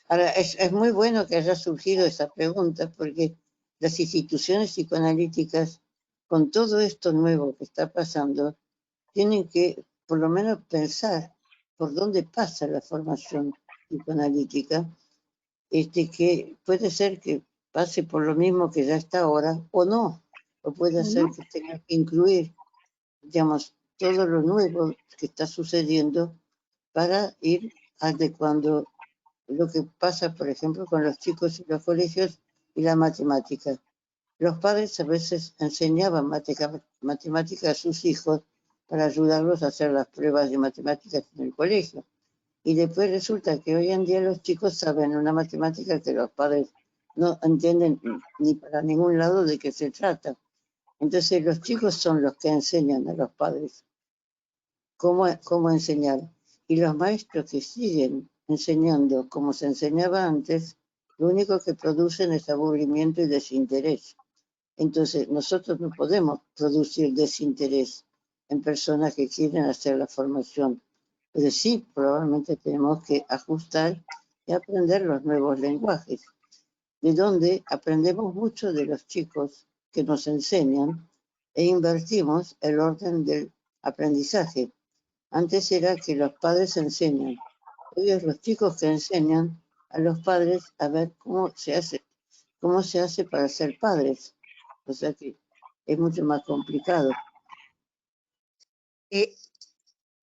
[SPEAKER 2] Ahora, es muy bueno que haya surgido esa pregunta, porque las instituciones psicoanalíticas, con todo esto nuevo que está pasando, tienen que por lo menos pensar por dónde pasa la formación psicoanalítica, que puede ser que pase por lo mismo que ya está ahora, o no, o puede ser que tenga que incluir, digamos, todo lo nuevo que está sucediendo para ir adecuando lo que pasa, por ejemplo, con los chicos en los colegios y la matemática. Los padres a veces enseñaban matemáticas a sus hijos para ayudarlos a hacer las pruebas de matemáticas en el colegio. Y después resulta que hoy en día los chicos saben una matemática que los padres no entienden ni para ningún lado de qué se trata. Entonces los chicos son los que enseñan a los padres cómo enseñar. Y los maestros que siguen enseñando como se enseñaba antes, lo único que producen es aburrimiento y desinterés. Entonces nosotros no podemos producir desinterés en personas que quieren hacer la formación. Pero sí, probablemente tenemos que ajustar y aprender los nuevos lenguajes, de donde aprendemos mucho de los chicos que nos enseñan e invertimos el orden del aprendizaje. Antes era que los padres enseñan. Hoy los chicos que enseñan a los padres a ver cómo se hace para ser padres. O sea que es mucho más complicado.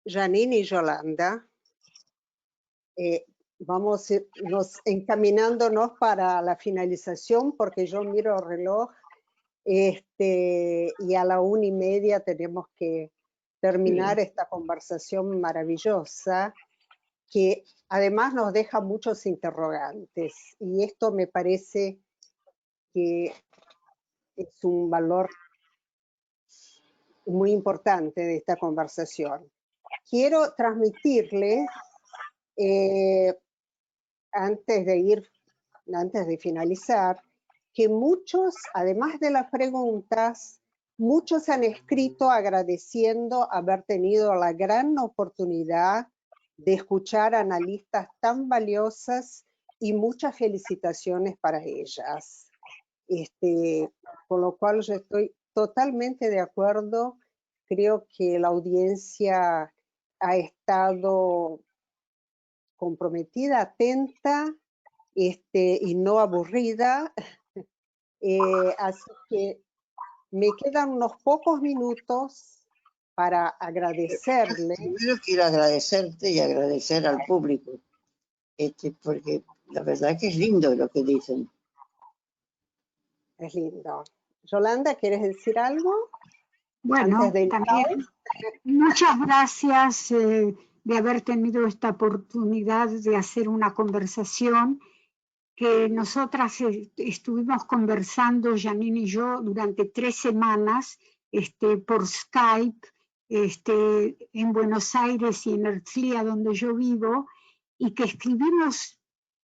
[SPEAKER 1] Janine y Yolanda, vamos encaminándonos para la finalización porque yo miro el reloj y a la 1:30 tenemos que terminar esta conversación maravillosa que además nos deja muchos interrogantes y esto me parece que es un valor muy importante de esta conversación. Quiero transmitirles, antes de finalizar, que muchos, además de las preguntas, muchos han escrito agradeciendo haber tenido la gran oportunidad de escuchar analistas tan valiosas y muchas felicitaciones para ellas. Con lo cual yo estoy totalmente de acuerdo. Creo que la audiencia ha estado comprometida, atenta y no aburrida. Así que me quedan unos pocos minutos para agradecerle.
[SPEAKER 2] Primero quiero agradecerte y agradecer al público, porque la verdad que es lindo lo que dicen.
[SPEAKER 1] Es lindo. Yolanda, ¿quieres decir algo?
[SPEAKER 3] Bueno, también muchas gracias de haber tenido esta oportunidad de hacer una conversación que nosotras estuvimos conversando, Janine y yo, durante 3 semanas por Skype en Buenos Aires y en Herzliya, donde yo vivo, y que escribimos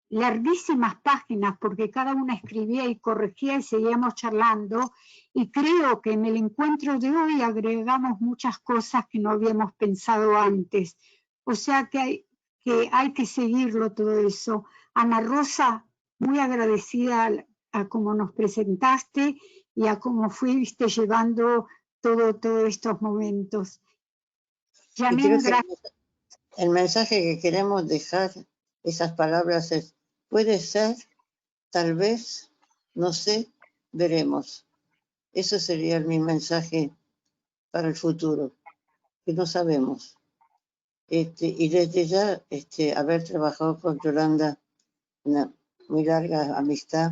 [SPEAKER 3] larguísimas páginas porque cada una escribía y corregía y seguíamos charlando, y creo que en el encuentro de hoy agregamos muchas cosas que no habíamos pensado antes. O sea que hay que seguirlo todo eso. Ana Rosa, muy agradecida a cómo nos presentaste y a cómo fuiste llevando todos estos momentos. Janine, gracias.
[SPEAKER 2] El mensaje que queremos dejar, esas palabras es: puede ser, tal vez, no sé, veremos. Eso sería mi mensaje para el futuro, que no sabemos. Y desde ya, haber trabajado con Yolanda, una muy larga amistad,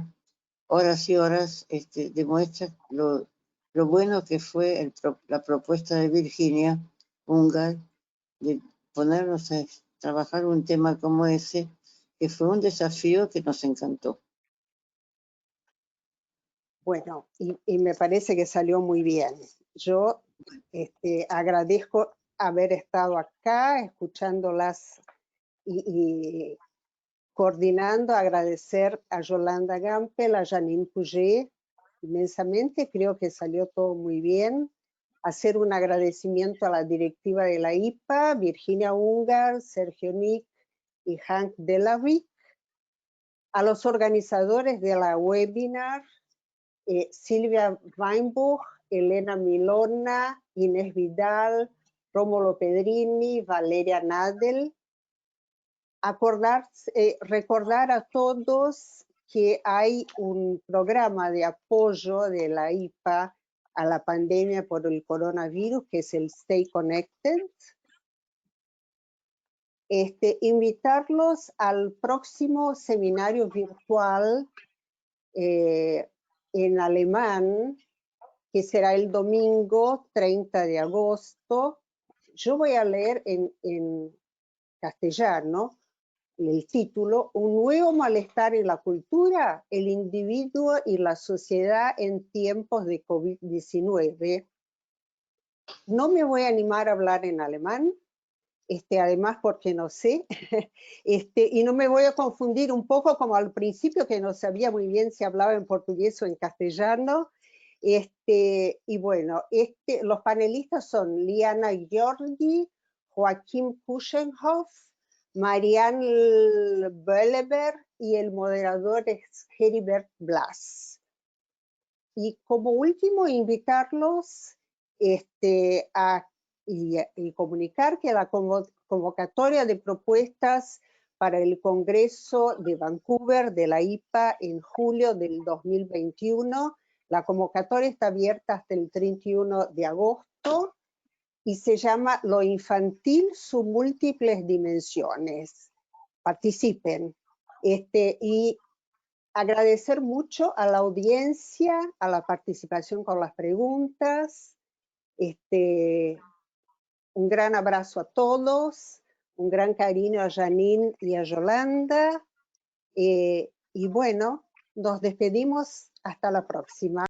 [SPEAKER 2] horas y horas, demuestra lo bueno que fue la propuesta de Virginia Ungar de ponernos a trabajar un tema como ese, que fue un desafío que nos encantó.
[SPEAKER 1] Bueno, y me parece que salió muy bien. Yo agradezco haber estado acá, escuchándolas y coordinando, agradecer a Yolanda Gampel, a Janine Puget, inmensamente, creo que salió todo muy bien. Hacer un agradecimiento a la directiva de la IPA, Virginia Ungar, Sergio Nick y Hank Delavic, a los organizadores de la webinar, Silvia Weinbuch, Elena Milona, Inés Vidal, Rómulo Pedrini, Valeria Nadel. Recordar a todos que hay un programa de apoyo de la IPA a la pandemia por el coronavirus, que es el Stay Connected. Invitarlos al próximo seminario virtual en alemán, que será el domingo 30 de agosto. Yo voy a leer en castellano el título: Un nuevo malestar en la cultura, el individuo y la sociedad en tiempos de COVID-19. No me voy a animar a hablar en alemán, además porque no sé, y no me voy a confundir un poco como al principio, que no sabía muy bien si hablaba en portugués o en castellano. Y bueno, los panelistas son Liana Georgi, Joaquín Kuchenhoff, Marianne Bölleberg y el moderador es Heribert Blas. Y como último, invitarlos y comunicar que la convocatoria de propuestas para el Congreso de Vancouver de la IPA en julio del 2021. La convocatoria está abierta hasta el 31 de agosto y se llama Lo infantil, sus múltiples dimensiones. Participen. Y agradecer mucho a la audiencia, a la participación con las preguntas. Un gran abrazo a todos, un gran cariño a Janine y a Yolanda. Y bueno, nos despedimos hasta la próxima.